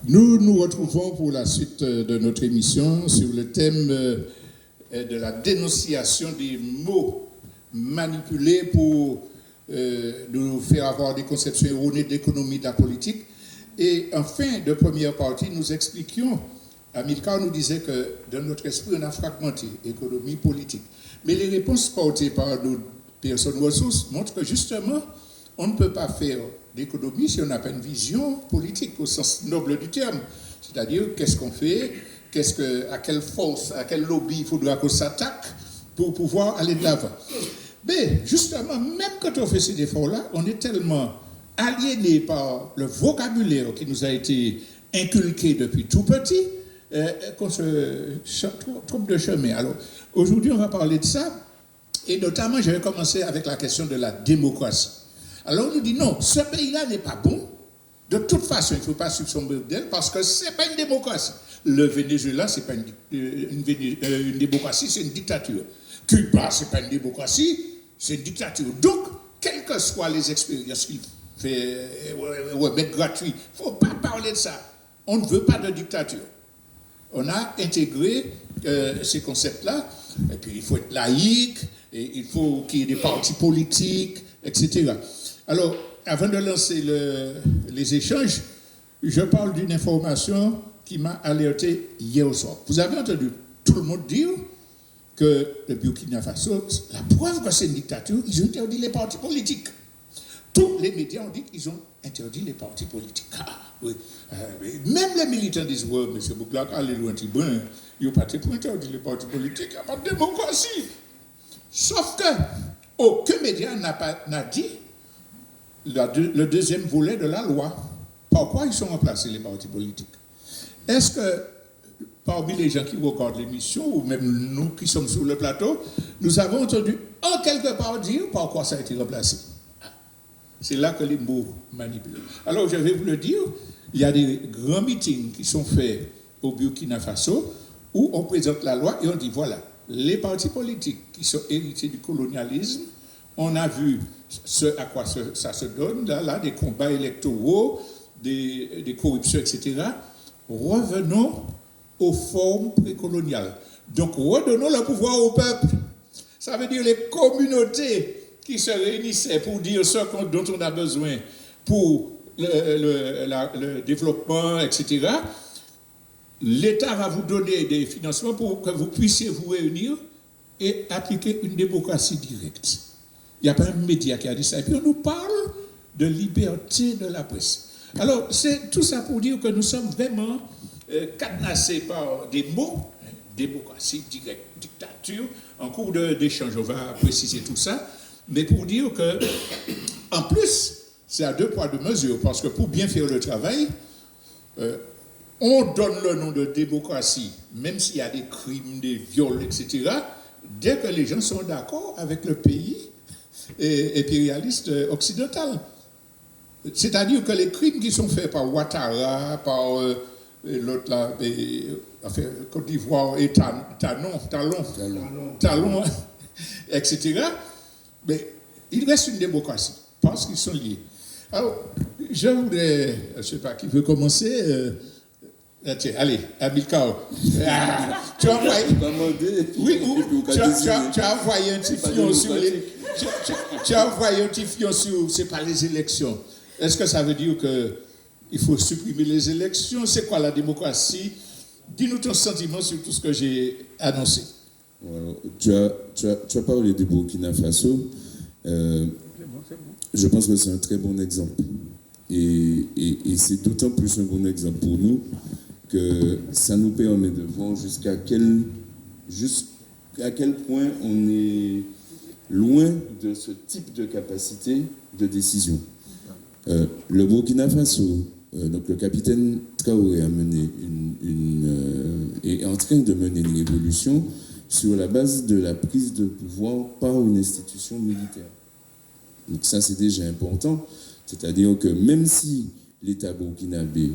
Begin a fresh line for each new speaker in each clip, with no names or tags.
Nous nous retrouvons pour la suite de notre émission sur le thème de la dénonciation des mots manipulés pour nous faire avoir des conceptions erronées d'économie de la politique. Et en fin de première partie, nous expliquions, Amilcar nous disait que dans notre esprit, on a fragmenté économie politique. Mais les réponses portées par nos personnes ressources montrent que justement, on ne peut pas faire d'économie si on n'a pas une vision politique au sens noble du terme. C'est-à-dire, qu'est-ce qu'on fait, à quelle force, à quel lobby il faudra qu'on s'attaque pour pouvoir aller de l'avant. Mais justement, même quand on fait ces efforts-là, on est tellement aliéné par le vocabulaire qui nous a été inculqué depuis tout petit qu'on se trompe de chemin. Alors, aujourd'hui, on va parler de ça, et notamment, je vais commencer avec la question de la démocratie. Alors, on nous dit non, ce pays-là n'est pas bon. De toute façon, il ne faut pas suivre son modèle parce que ce n'est pas une démocratie. Le Venezuela, ce n'est pas une démocratie, c'est une dictature. Cuba, ce n'est pas une démocratie, c'est une dictature. Donc, quelles que soient les expériences qu'il fait mettre gratuit, il ne faut pas parler de ça. On ne veut pas de dictature. On a intégré ces concepts-là, et puis il faut être laïque, et il faut qu'il y ait des partis politiques, etc. Alors, avant de lancer les échanges, je parle d'une information qui m'a alerté hier au soir. Vous avez entendu tout le monde dire que le Burkina Faso, la preuve que c'est une dictature, ils ont interdit les partis politiques. Tous les médias ont dit qu'ils ont interdit les partis politiques. Ah, oui. Même les militants disent, ouais, M. Bouklak, allez loin, il n'y a pas de interdire les partis politiques, il n'y a pas de démocratie. Sauf que aucun média n'a dit le deuxième volet de la loi. Pourquoi ils sont remplacés, les partis politiques? Est-ce que parmi les gens qui regardent l'émission, ou même nous qui sommes sur le plateau, nous avons entendu en quelque part dire pourquoi ça a été remplacé? C'est là que les mots manipulent. Alors, je vais vous le dire, il y a des grands meetings qui sont faits au Burkina Faso où on présente la loi et on dit, voilà, les partis politiques qui sont hérités du colonialisme, on a vu à quoi ça se donne, là, des combats électoraux, des corruptions, etc. Revenons aux formes précoloniales. Donc, redonnons le pouvoir au peuple. Ça veut dire les communautés qui se réunissaient pour dire ce dont on a besoin pour le développement, etc. L'État va vous donner des financements pour que vous puissiez vous réunir et appliquer une démocratie directe. Il n'y a pas un média qui a dit ça. Et puis on nous parle de liberté de la presse. Alors, c'est tout ça pour dire que nous sommes vraiment cadenassés par des mots, démocratie directe, dictature. En cours d'échange, on va préciser tout ça. Mais pour dire que, en plus, c'est à deux poids, deux mesures, parce que pour bien faire le travail, on donne le nom de démocratie, même s'il y a des crimes, des viols, etc., dès que les gens sont d'accord avec le pays impérialiste occidental. C'est-à-dire que les crimes qui sont faits par Ouattara, par l'autre là, Côte d'Ivoire et Talon, etc., mais il reste une démocratie, parce qu'ils sont liés. Alors, je voudrais, je ne sais pas qui veut commencer. Tiens, allez, Amilcar. Tu as envoyé. Oui, tu as envoyé un petit fion sur les. Tu as envoyé un petit fion sur. C'est pas les élections. Est-ce que ça veut dire qu'il faut supprimer les élections? C'est quoi la démocratie? Dis-nous ton sentiment sur tout ce que j'ai annoncé.
Alors, tu as parlé du Burkina Faso. Je pense que c'est un très bon exemple. Et c'est d'autant plus un bon exemple pour nous que ça nous permet de voir jusqu'à quel point on est loin de ce type de capacité de décision. Le Burkina Faso, donc le capitaine Traoré est en train de mener une révolution sur la base de la prise de pouvoir par une institution militaire. Donc ça, c'est déjà important. C'est-à-dire que même si l'État burkinabé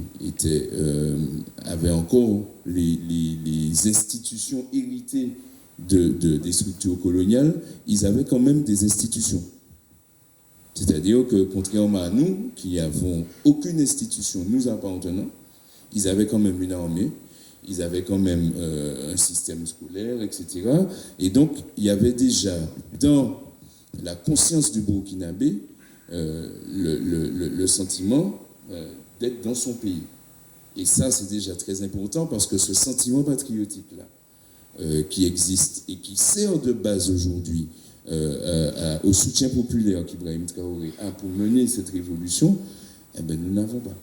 avait encore les institutions héritées des structures coloniales, ils avaient quand même des institutions. C'est-à-dire que, contrairement à nous, qui n'avons aucune institution nous appartenant, ils avaient quand même une armée, ils avaient quand même un système scolaire, etc. Et donc, il y avait déjà dans la conscience du Burkinabé le sentiment d'être dans son pays. Et ça, c'est déjà très important parce que ce sentiment patriotique-là, qui existe et qui sert de base aujourd'hui au soutien populaire qu'Ibrahim Traoré a pour mener cette révolution, eh ben, nous n'avons pas.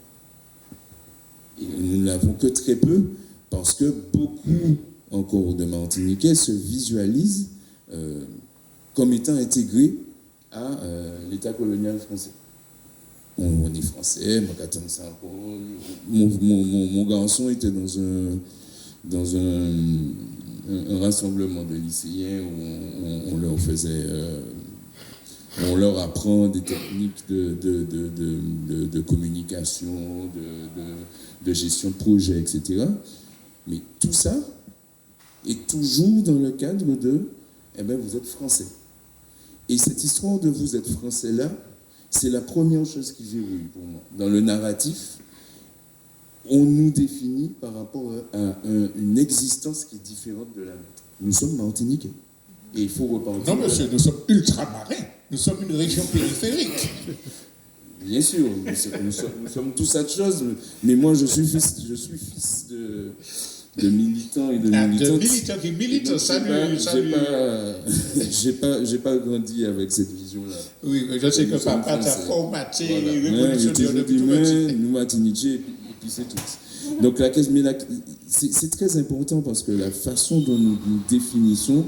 Et nous n'avons que très peu parce que beaucoup encore de Martiniquais se visualisent comme étant intégrés à l'État colonial français. On est français, moi j'attends ça encore. Mon garçon était dans un rassemblement de lycéens où on leur faisait, on leur apprend des techniques de communication, de gestion de projet, etc. Mais tout ça est toujours dans le cadre de, eh bien, vous êtes français. Et cette histoire de vous êtes français là, c'est la première chose qui verrouille pour moi. Dans le narratif, on nous définit par rapport à une existence qui est différente de la nôtre. Nous sommes martiniquais. Et il faut repentir.
Non, monsieur, nous sommes ultramarins. Nous sommes une région périphérique.
Bien sûr, nous sommes tous cette chose. Mais moi, je suis fils de militants et de militantes.
De militants qui militent, salut.
J'ai pas grandi avec cette vision-là.
Oui, je sais que papa t'a formaté,
voilà,
révolutionnaire depuis tout petit.
Nous Martiniquais, et puis c'est tout. Donc c'est très important parce que la façon dont nous définissons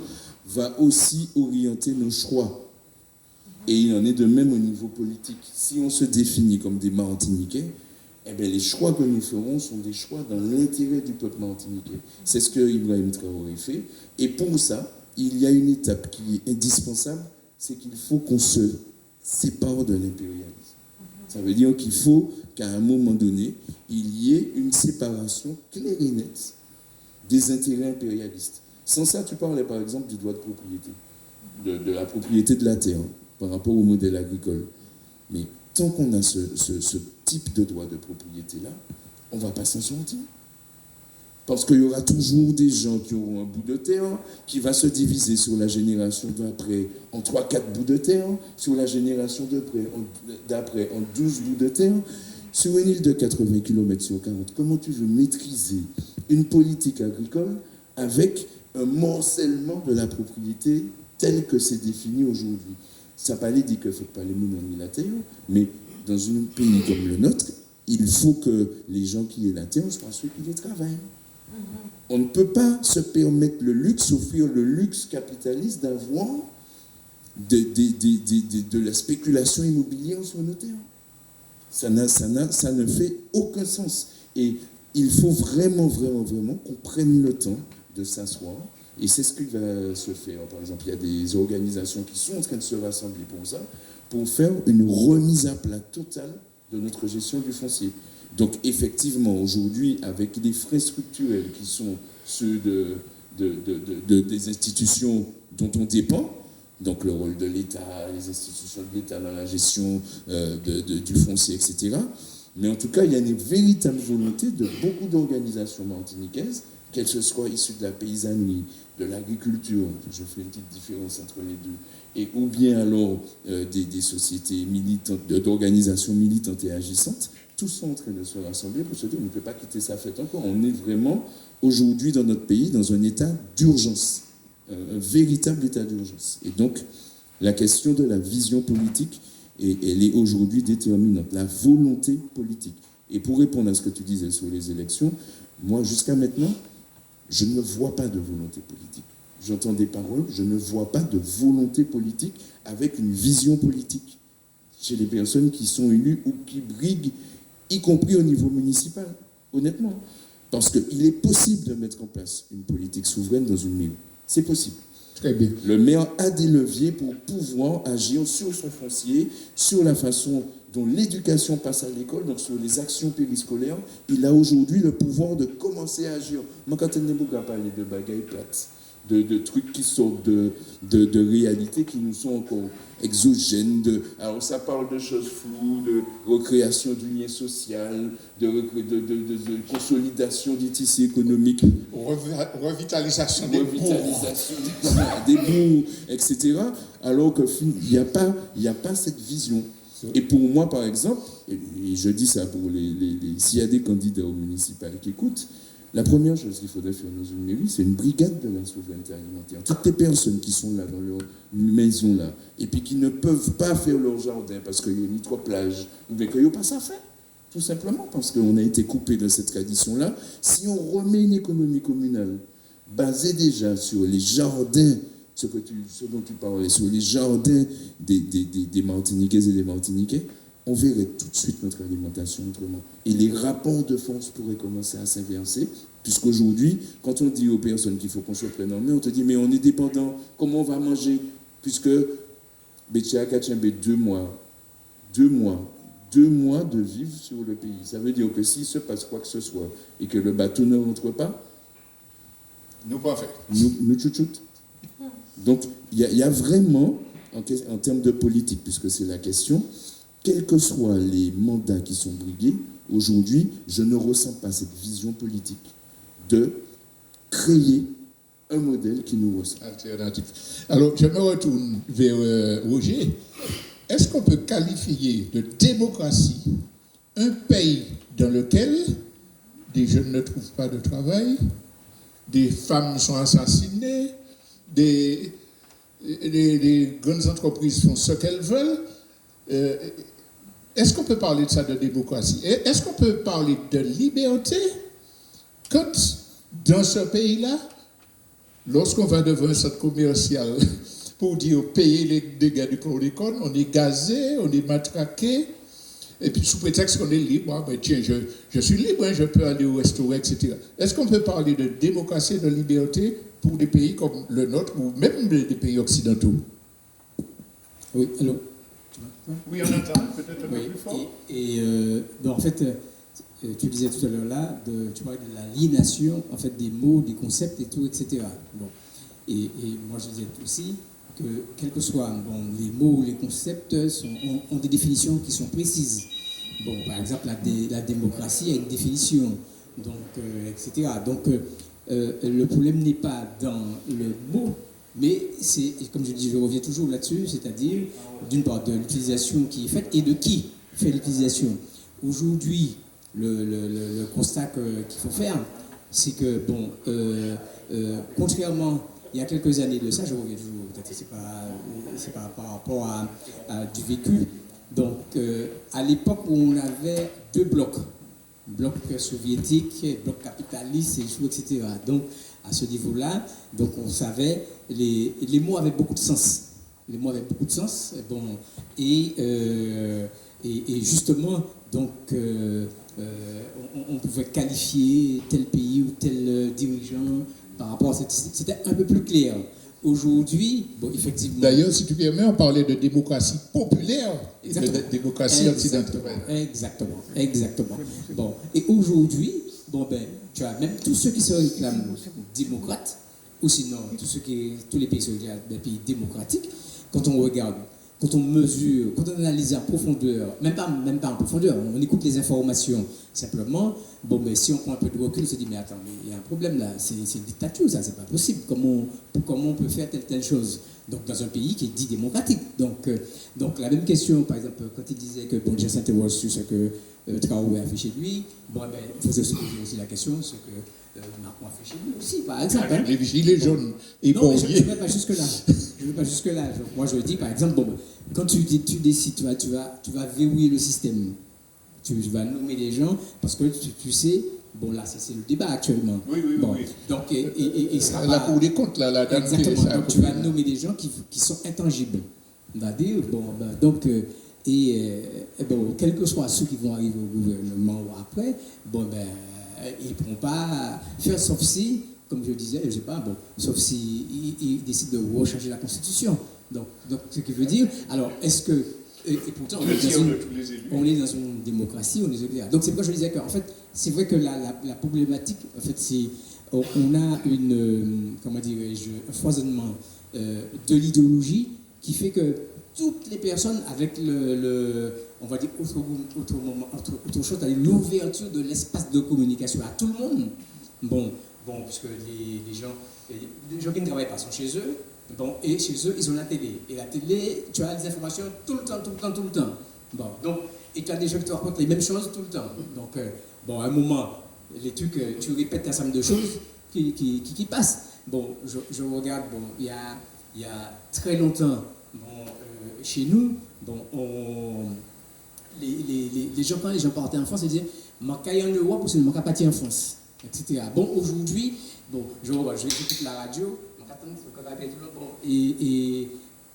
va aussi orienter nos choix. Et il en est de même au niveau politique. Si on se définit comme des Martiniquais, eh bien, les choix que nous ferons sont des choix dans l'intérêt du peuple martiniquais. C'est ce que Ibrahim Traoré fait. Et pour ça, il y a une étape qui est indispensable, c'est qu'il faut qu'on se sépare de l'impérialisme. Ça veut dire qu'il faut qu'à un moment donné, il y ait une séparation claire et nette des intérêts impérialistes. Sans ça, tu parlais par exemple du droit de propriété, de la propriété de la terre par rapport au modèle agricole. Mais tant qu'on a ce type de droit de propriété-là, on ne va pas s'en sortir. Parce qu'il y aura toujours des gens qui auront un bout de terre qui va se diviser sur la génération d'après en 3-4 bouts de terre, sur la génération d'après en 12 bouts de terre. Sur une île de 80 km sur 40, comment tu veux maîtriser une politique agricole avec un morcellement de la propriété tel que c'est défini aujourd'hui? Ça ne pas dire que faut pas les mourir la terre, mais dans un pays comme le nôtre, il faut que les gens qui aient la terre soient ceux qui les travaillent. On ne peut pas se permettre le luxe, offrir le luxe capitaliste d'avoir de la spéculation immobilière sur nos terres. Ça ne fait aucun sens. Et il faut vraiment qu'on prenne le temps de s'asseoir. Et c'est ce qui va se faire. Par exemple, il y a des organisations qui sont en train de se rassembler pour ça, pour faire une remise à plat totale de notre gestion du foncier. Donc, effectivement, aujourd'hui, avec les frais structurels qui sont ceux des institutions dont on dépend, donc le rôle de l'État, les institutions de l'État dans la gestion du foncier, etc. Mais en tout cas, il y a une véritable volonté de beaucoup d'organisations martiniquaises, qu'elles soient issues de la paysannerie, de l'agriculture, je fais une petite différence entre les deux, et ou bien alors des sociétés militantes, d'organisations militantes et agissantes, tous sont en train de se rassembler pour se dire on ne peut pas quitter sa fête encore. On est vraiment aujourd'hui dans notre pays dans un état d'urgence, un véritable état d'urgence. Et donc la question de la vision politique, elle est aujourd'hui déterminante, la volonté politique. Et pour répondre à ce que tu disais sur les élections, moi jusqu'à maintenant, je ne vois pas de volonté politique. J'entends des paroles, je ne vois pas de volonté politique avec une vision politique chez les personnes qui sont élues ou qui briguent, y compris au niveau municipal, honnêtement. Parce qu'il est possible de mettre en place une politique souveraine dans une mairie. C'est possible.
Très bien.
Le maire a des leviers pour pouvoir agir sur son foncier, sur la façon dont l'éducation passe à l'école, donc sur les actions périscolaires. Il a aujourd'hui le pouvoir de commencer à agir. Moi, quand on a parlé de bagaille plate, de trucs qui sortent de réalités qui nous sont encore exogènes. Alors ça parle de choses floues, de recréation du lien social, de consolidation du tissu économique,
Revitalisation
des bourgs, etc. Alors qu'il n'y a pas cette vision. Et pour moi, par exemple, et je dis ça pour s'il y a des candidats au municipal qui écoutent, la première chose qu'il faudrait faire dans une mairie, c'est une brigade de la souveraineté alimentaire. Toutes les personnes qui sont là, dans leur maison là, et puis qui ne peuvent pas faire leur jardin parce qu'il y a une microplage, ou bien qu'il n'y a pas ça fait. Tout simplement parce qu'on a été coupé de cette tradition-là. Si on remet une économie communale basée déjà sur les jardins, ce dont tu parlais, sur les jardins des Martiniquaises et des Martiniquais, on verrait tout de suite notre alimentation autrement. Et les rapports de force pourraient commencer à s'inverser, puisqu'aujourd'hui, quand on dit aux personnes qu'il faut qu'on se prenne en main, on te dit, mais on est dépendant, comment on va manger? Puisque Bétia Kachembe, 2 mois de vivre sur le pays. Ça veut dire que s'il se passe quoi que ce soit et que le bateau ne rentre pas,
nous pas fait.
Nous chouchoute. Donc, il y a vraiment, en termes de politique, puisque c'est la question, quels que soient les mandats qui sont brigués, aujourd'hui, je ne ressens pas cette vision politique de créer un modèle qui nous ressemble.
Alternatif. Alors, je me retourne vers Roger. Est-ce qu'on peut qualifier de démocratie un pays dans lequel des jeunes ne trouvent pas de travail, des femmes sont assassinées, des grandes entreprises font ce qu'elles veulent? Est-ce qu'on peut parler de ça, de démocratie? Est-ce qu'on peut parler de liberté quand, dans ce pays-là, lorsqu'on va devant un centre commercial pour dire payer les dégâts du chlordécone, on est gazé, on est matraqué, et puis sous prétexte qu'on est libre, ben tiens, je suis libre, hein, je peux aller au restaurant, etc. Est-ce qu'on peut parler de démocratie et de liberté pour des pays comme le nôtre, ou même des pays occidentaux?
Oui, allô?
Oui, on entend, peut-être un peu plus fort.
En fait, tu disais tout à l'heure là, tu parlais de l'aliénation en fait, des mots, des concepts et tout, etc. Bon. Et moi je disais aussi que, quels que soient les mots, les concepts ont des définitions qui sont précises. Bon, par exemple, la démocratie a une définition, donc, etc. Donc, le problème n'est pas dans le mot, mais c'est, comme je dis, je reviens toujours là-dessus, c'est-à-dire, d'une part, de l'utilisation qui est faite et de qui fait l'utilisation. Aujourd'hui, le constat qu'il faut faire, c'est que, contrairement, il y a quelques années de ça, je reviens toujours, peut-être c'est pas par rapport à du vécu. Donc, à l'époque où on avait 2 blocs, bloc soviétique, bloc capitaliste, etc. Donc, à ce niveau-là, donc on savait, les mots avaient beaucoup de sens. Les mots avaient beaucoup de sens. Bon, et justement, donc, on pouvait qualifier tel pays ou tel dirigeant par rapport à cette... C'était un peu plus clair. Aujourd'hui, bon, effectivement...
D'ailleurs, si tu permets, on parlait de démocratie populaire et de démocratie occidentale.
Exactement. Bon, et aujourd'hui, tu as même tous ceux qui se réclament démocrates, ou sinon tous les pays se réclament des pays démocratiques, quand on regarde, quand on mesure, quand on analyse en profondeur, même pas en profondeur, on écoute les informations simplement, si on prend un peu de recul, on se dit, mais attends, il y a un problème là, c'est une dictature, ça, c'est pas possible, comment on peut faire telle chose? Donc, dans un pays qui est dit démocratique. Donc la même question, par exemple, quand il disait que, déjà s'interroge sur ce que Traoré a fait chez lui, il faut se poser aussi la question, ce que Macron a fait chez lui aussi, par exemple.
Avec les gilets jaunes et
non, je ne vais pas jusque-là. Moi, je dis, par exemple, quand tu décides, tu vas verrouiller le système. Tu vas nommer des gens, parce que tu sais, là, c'est le débat actuellement.
Oui.
Donc, et ça
la Cour des comptes, là, la
exactement. Donc, tu vas nommer des gens qui sont intangibles. On va dire, quels que soient ceux qui vont arriver au gouvernement ou après, ils ne pourront pas faire, sauf si, comme je disais, je sais pas, sauf si ils décident de rechanger la Constitution. Donc, ce qui veut dire, alors, est-ce que, et pourtant, on est dans une démocratie, on est. Donc, c'est pourquoi je disais qu'en fait, c'est vrai que la problématique, en fait, c'est on a comment dirais-je, un foisonnement de l'idéologie qui fait que toutes les personnes avec on va dire autre chose, l'ouverture de l'espace de communication à tout le monde. Bon, puisque les gens qui ne travaillent pas sont chez eux. Bon, et chez eux, ils ont la télé. Et la télé, tu as des informations tout le temps. Bon, donc, et tu as des gens qui te racontent les mêmes choses tout le temps. Donc, à un moment, les trucs, tu répètes un certain nombre de choses qui passent. Bon, je regarde, il y a très longtemps, chez nous, les gens, quand les gens partaient en France, ils disaient, moi, quand il y a en Europe, c'est moi qui parti en France, etc. Bon, aujourd'hui, je écoute la radio, et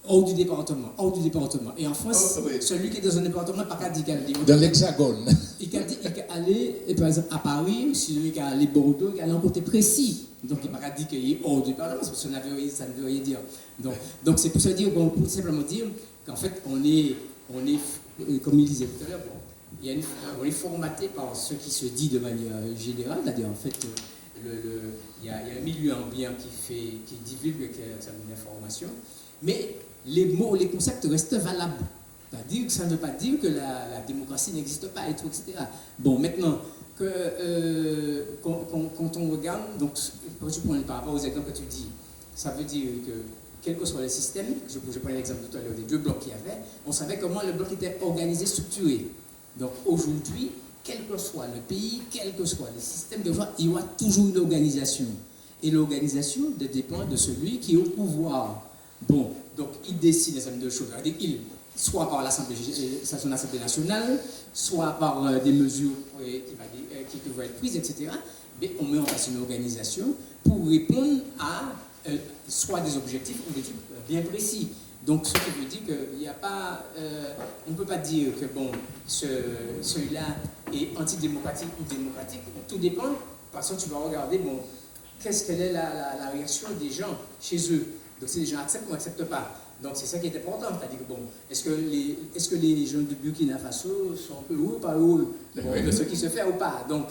hors du département. Et en France, celui qui est dans un département n'a pas qu'à dire qu'elle est
dans l'Hexagone.
Il peut aller, par exemple, à Paris, si il peut aller à Bordeaux, il peut aller en côté précis. Donc, il n'a pas qu'à dire qu'il est hors du département, parce que ça ne veut rien dire. Donc c'est pour ça dire, pour simplement dire qu'en fait, on est, comme il disait tout à l'heure, on est formaté par ce qui se dit de manière générale, c'est-à-dire en fait, il y a un milieu ambiant qui divulgue certaines informations, mais les mots, les concepts restent valables. C'est-à-dire que ça ne veut pas dire que la démocratie n'existe pas, et tout, etc. Bon, maintenant, quand on regarde, donc, quand tu prends par rapport aux exemples que tu dis, ça veut dire que, quel que soit le système, je prends l'exemple tout à l'heure des 2 blocs qu'il y avait, on savait comment le bloc était organisé, structuré. Donc aujourd'hui, quel que soit le pays, quel que soit le système de vote, il y aura toujours une organisation. Et l'organisation dépend de celui qui est au pouvoir. Bon, donc il décide un certain nombre de choses. C'est-à-dire soit par son Assemblée nationale, soit par des mesures qui vont être prises, etc. Mais on met en place une organisation pour répondre à soit des objectifs ou des trucs bien précis. Donc, ce qui veut dire qu'il n'y a pas... on ne peut pas dire que, celui-là est antidémocratique ou démocratique. Tout dépend, parce que tu vas regarder, quelle est la réaction des gens chez eux. Donc, si les gens acceptent ou n'acceptent pas. Donc, c'est ça qui est important. C'est-à-dire que, est-ce que les gens du Burkina Faso sont heureux ou pas heureux de ce qui se fait ou pas. Donc,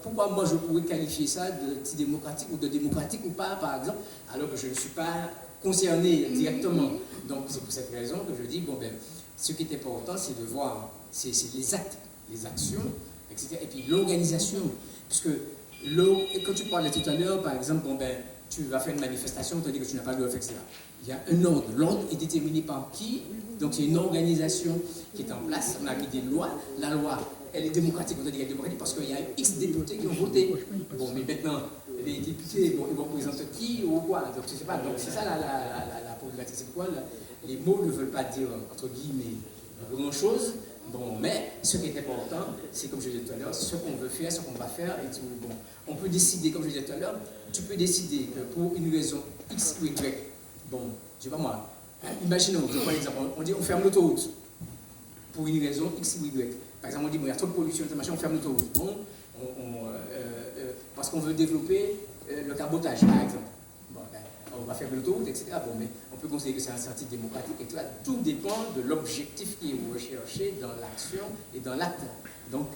pourquoi moi je pourrais qualifier ça d'antidémocratique ou de démocratique ou pas, par exemple, alors que je ne suis pas concerné directement. Donc, c'est pour cette raison que je dis, ce qui est important, c'est de voir, c'est les actes, les actions, etc. Et puis l'organisation. Puisque, quand tu parlais tout à l'heure, par exemple, tu vas faire une manifestation, on te dit que tu n'as pas le droit de faire, etc. Il y a un ordre. L'ordre est déterminé par qui? Donc, c'est une organisation qui est en place. On a mis des lois. La loi, elle est démocratique. On te dit qu'elle est démocratique parce qu'il y a X députés qui ont voté. Bon, mais maintenant, les députés, ils représentent qui ou quoi? Donc, je ne sais pas. Donc, c'est ça la problématique. C'est pourquoi les mots ne veulent pas dire, entre guillemets, grand-chose. Bon, mais ce qui est important, c'est comme je disais tout à l'heure, ce qu'on veut faire, ce qu'on va faire. Et tout. Bon, on peut décider, comme je disais tout à l'heure, tu peux décider que pour une raison X ou Y, je sais pas moi, imaginons, je prends l'exemple, on dit on ferme l'autoroute pour une raison X ou Y. Par exemple, on dit il y a trop de pollution, on ferme l'autoroute. Parce qu'on veut développer le cabotage, par exemple. On va fermer l'autoroute, etc. Mais on peut considérer que c'est un sentier démocratique et tout dépend de l'objectif qui est recherché dans l'action et dans l'acte. Donc,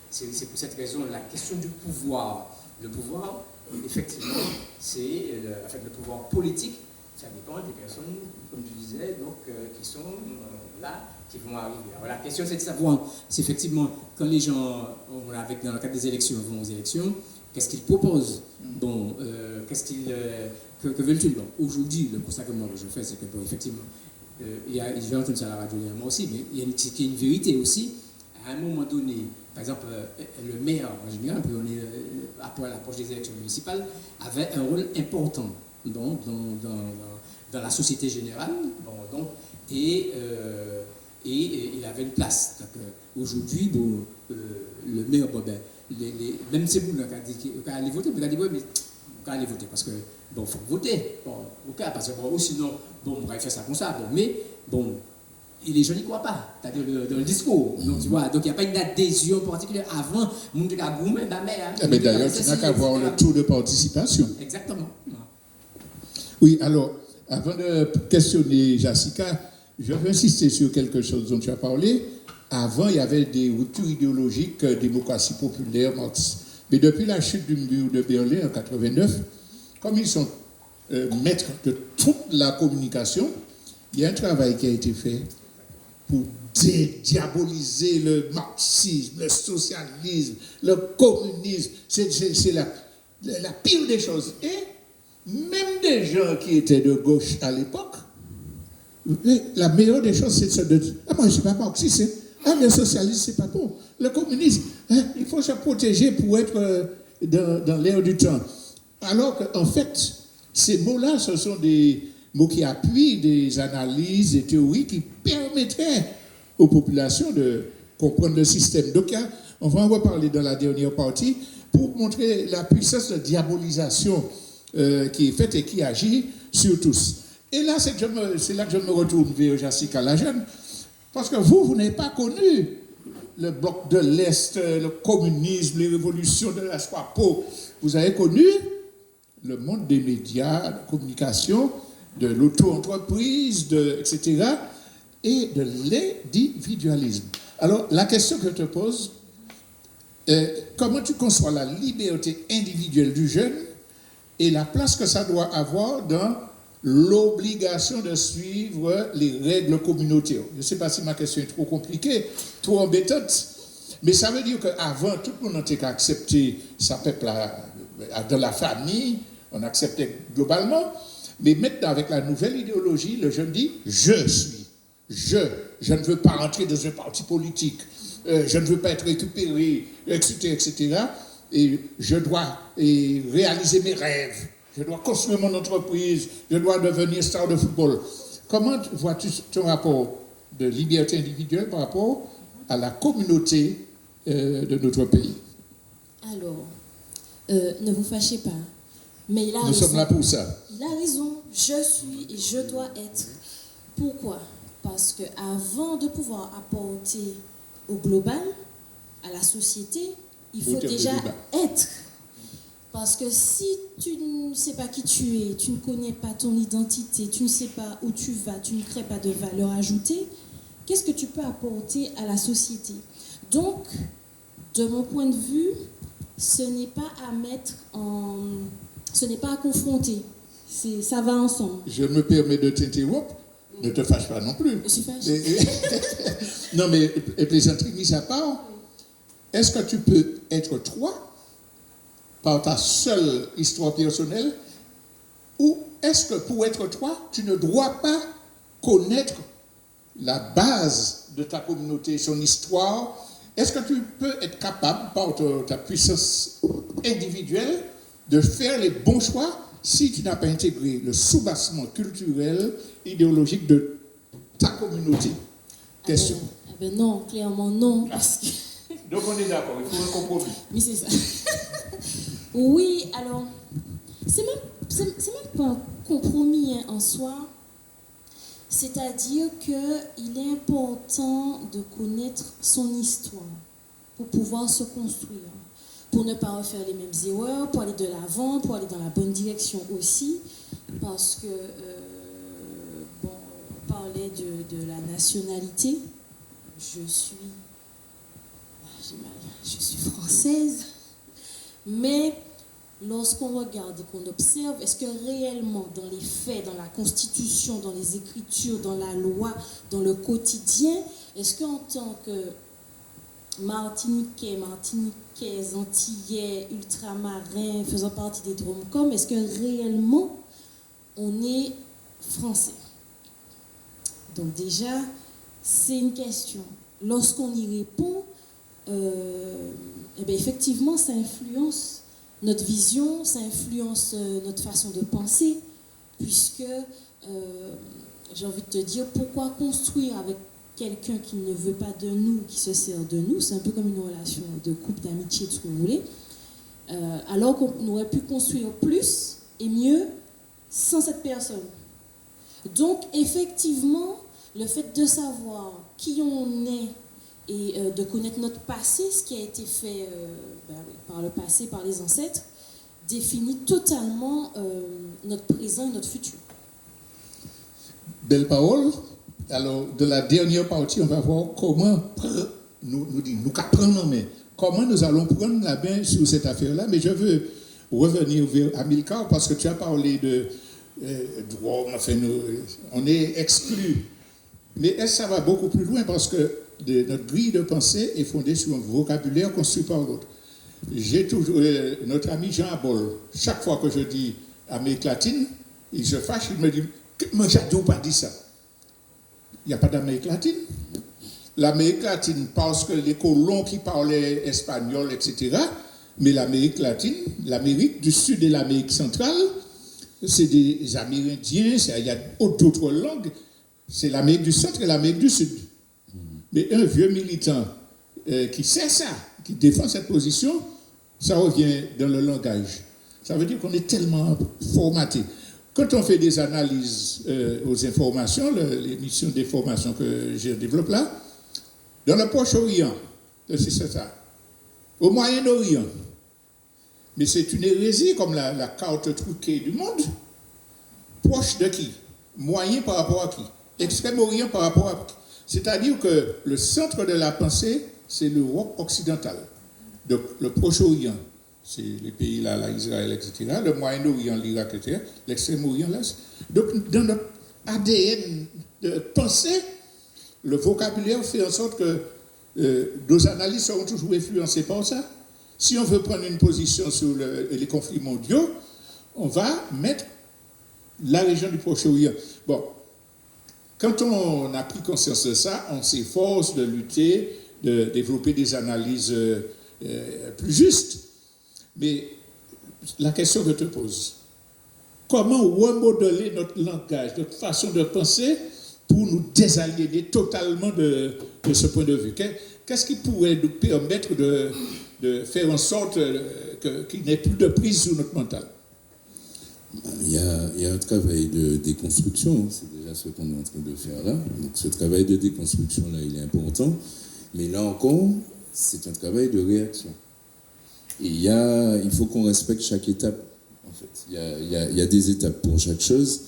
c'est pour cette raison la question du pouvoir. Le pouvoir, effectivement, c'est le pouvoir politique. Ça dépend des personnes, comme je disais, qui sont là, qui vont arriver. Alors, la question, c'est de savoir si effectivement, quand les gens, dans le cadre des élections, vont aux élections, qu'est-ce qu'ils proposent? Que veulent-ils? Aujourd'hui, le constat que moi je fais, c'est que, effectivement, j'ai entendu ça à la radio moi aussi, mais il y a une vérité aussi. À un moment donné, par exemple, le maire, en général, après l'approche des élections municipales, avait un rôle important dans la société générale, et il avait une place. Aujourd'hui, le maire, même si vous allez voter, vous allez voter, parce que, il faut voter, parce que, sinon, on va faire ça comme ça, mais, et les gens n'y croient pas, c'est-à-dire dans le discours. Donc, tu vois, donc il n'y a pas une adhésion particulière. Avant, on dit
mais d'ailleurs, tu n'as qu'à voir le taux de participation.
Exactement.
Oui, alors, avant de questionner Jessica, je veux insister sur quelque chose dont tu as parlé. Avant, il y avait des ruptures idéologiques, démocratie populaire, Mais depuis la chute du mur de Berlin en 89, comme ils sont maîtres de toute la communication, il y a un travail qui a été fait pour diaboliser le marxisme, le socialisme, le communisme. C'est la pire des choses. Et même des gens qui étaient de gauche à l'époque, la meilleure des choses, c'est de dire, ah moi je ne suis pas marxiste, le socialisme, c'est pas bon. Le communisme, il faut se protéger pour être dans l'air du temps. Alors qu'en fait, ces mots-là, ce sont des mots qui appuient des analyses, des théories qui permettraient aux populations de comprendre le système. Donc, on va en reparler dans la dernière partie pour montrer la puissance de diabolisation qui est faite et qui agit sur tous. Et là, c'est là que je me retourne vers Jessica Lajeune, parce que vous n'avez pas connu le bloc de l'Est, le communisme, les révolutions de la SWAPO. Vous avez connu le monde des médias, de la communication, de l'auto-entreprise, etc., et de l'individualisme. Alors, la question que je te pose, comment tu conçois la liberté individuelle du jeune et la place que ça doit avoir dans l'obligation de suivre les règles communautaires? Je ne sais pas si ma question est trop compliquée, trop embêtante, mais ça veut dire qu'avant, tout le monde n'était qu'à accepter sa peuple dans la famille, on acceptait globalement, mais maintenant, avec la nouvelle idéologie, le jeune dit « je suis ». Je ne veux pas rentrer dans un parti politique, je ne veux pas être récupéré, etc. Et je dois réaliser mes rêves, je dois construire mon entreprise, je dois devenir star de football. Comment vois-tu ton rapport de liberté individuelle par rapport à la communauté de notre pays?
Alors, ne vous fâchez pas, mais il a raison.
Nous sommes là pour ça.
Il a raison, je suis et je dois être. Pourquoi? Parce qu'avant de pouvoir apporter au global, à la société, il faut déjà être. Parce que si tu ne sais pas qui tu es, tu ne connais pas ton identité, tu ne sais pas où tu vas, tu ne crées pas de valeur ajoutée, qu'est-ce que tu peux apporter à la société? Donc, de mon point de vue, ce n'est pas à mettre en... Ce n'est pas à confronter. Ça va ensemble.
Je me permets de t'interrompre. Ne te fâche pas non plus.
Je suis fâchée.
Non, mais plaisanterie mise à part, est-ce que tu peux être toi par ta seule histoire personnelle, ou est-ce que pour être toi, tu ne dois pas connaître la base de ta communauté, son histoire? Est-ce que tu peux être capable, par ta puissance individuelle, de faire les bons choix si tu n'as pas intégré le soubassement culturel, idéologique de ta communauté? Question.
Non, clairement non. Parce que...
Donc on est d'accord, il faut un compromis.
Oui, c'est ça. Oui, alors, c'est même pas un compromis en soi. C'est-à-dire qu'il est important de connaître son histoire pour pouvoir se construire, pour ne pas refaire les mêmes erreurs, pour aller de l'avant, pour aller dans la bonne direction aussi, parce que, on parlait de la nationalité. Je suis française, mais lorsqu'on regarde et qu'on observe, est-ce que réellement, dans les faits, dans la Constitution, dans les écritures, dans la loi, dans le quotidien, est-ce qu'en tant que Martiniquais, Antillais, Ultramarins, faisant partie des Dromcom, est-ce que réellement on est français? Donc déjà, c'est une question. Lorsqu'on y répond, effectivement, ça influence notre vision, ça influence notre façon de penser, puisque j'ai envie de te dire, pourquoi construire avec quelqu'un qui ne veut pas de nous, qui se sert de nous? C'est un peu comme une relation de couple, d'amitié, de ce que vous voulez, alors qu'on aurait pu construire plus et mieux sans cette personne. Donc effectivement, le fait de savoir qui on est et de connaître notre passé, ce qui a été fait par le passé, par les ancêtres, définit totalement notre présent et notre futur. Belle
parole. Alors, de la dernière partie, on va voir comment nous dit, nous prendre mais comment nous allons prendre la main sur cette affaire-là. Mais je veux revenir vers Amilcar parce que tu as parlé de droit, enfin, on est exclus. Mais est-ce que ça va beaucoup plus loin parce que notre grille de pensée est fondée sur un vocabulaire construit par l'autre. J'ai toujours, notre ami Jean Abol, chaque fois que je dis Amérique latine, il se fâche, il me dit, moi j'ai pas dit ça. Il n'y a pas d'Amérique latine. L'Amérique latine, parce que les colons qui parlaient espagnol, etc., mais l'Amérique latine, l'Amérique du Sud et l'Amérique centrale, c'est des Amérindiens, il y a d'autres langues, c'est l'Amérique du Centre et l'Amérique du Sud. Mais un vieux militant qui sait ça, qui défend cette position, ça revient dans le langage. Ça veut dire qu'on est tellement formaté. Quand on fait des analyses aux informations, les missions d'information que je développe là, dans le Proche-Orient, c'est ça, au Moyen-Orient, mais c'est une hérésie comme la carte truquée du monde. Proche de qui? Moyen par rapport à qui? Extrême-Orient par rapport à qui? C'est-à-dire que le centre de la pensée, c'est l'Europe occidentale. Donc le Proche-Orient, c'est les pays là, Israël, etc. Le Moyen-Orient, l'Irak, etc. L'extrême-Orient, là. Donc dans notre ADN de pensée, le vocabulaire fait en sorte que nos analyses seront toujours influencées par ça. Si on veut prendre une position sur les conflits mondiaux, on va mettre la région du Proche-Orient. Bon, quand on a pris conscience de ça, on s'efforce de lutter, de développer des analyses plus justes. Mais la question que je te pose, comment remodeler notre langage, notre façon de penser pour nous désaliéner totalement de ce point de vue? Qu'est-ce qui pourrait nous permettre de faire en sorte qu'il n'y ait plus de prise sur notre mental?
Il y a un travail de déconstruction, c'est déjà ce qu'on est en train de faire là. Donc ce travail de déconstruction là, il est important, mais là encore, c'est un travail de réaction. Et il faut qu'on respecte chaque étape, en fait. Il y a des étapes pour chaque chose.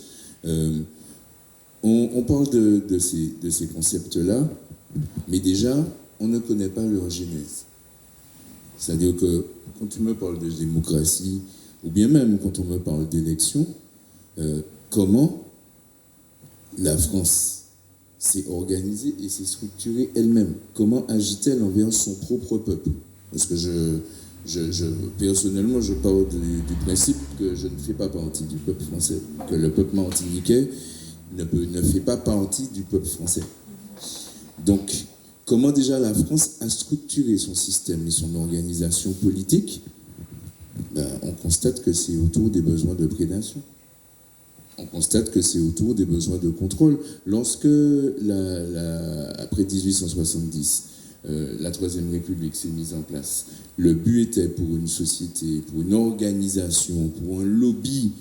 On parle de ces concepts-là, mais déjà, on ne connaît pas leur genèse. C'est-à-dire que quand tu me parles de démocratie, ou bien même quand on me parle d'élection, comment la France s'est organisée et s'est structurée elle-même? Comment agit-elle envers son propre peuple? Parce que personnellement, je parle du principe que je ne fais pas partie du peuple français, que le peuple martiniquais ne fait pas partie du peuple français. Donc, comment déjà la France a structuré son système et son organisation politique? On constate que c'est autour des besoins de prédation. On constate que c'est autour des besoins de contrôle. Lorsque, après 1870, la Troisième République s'est mise en place, le but était pour une société, pour une organisation, pour un lobby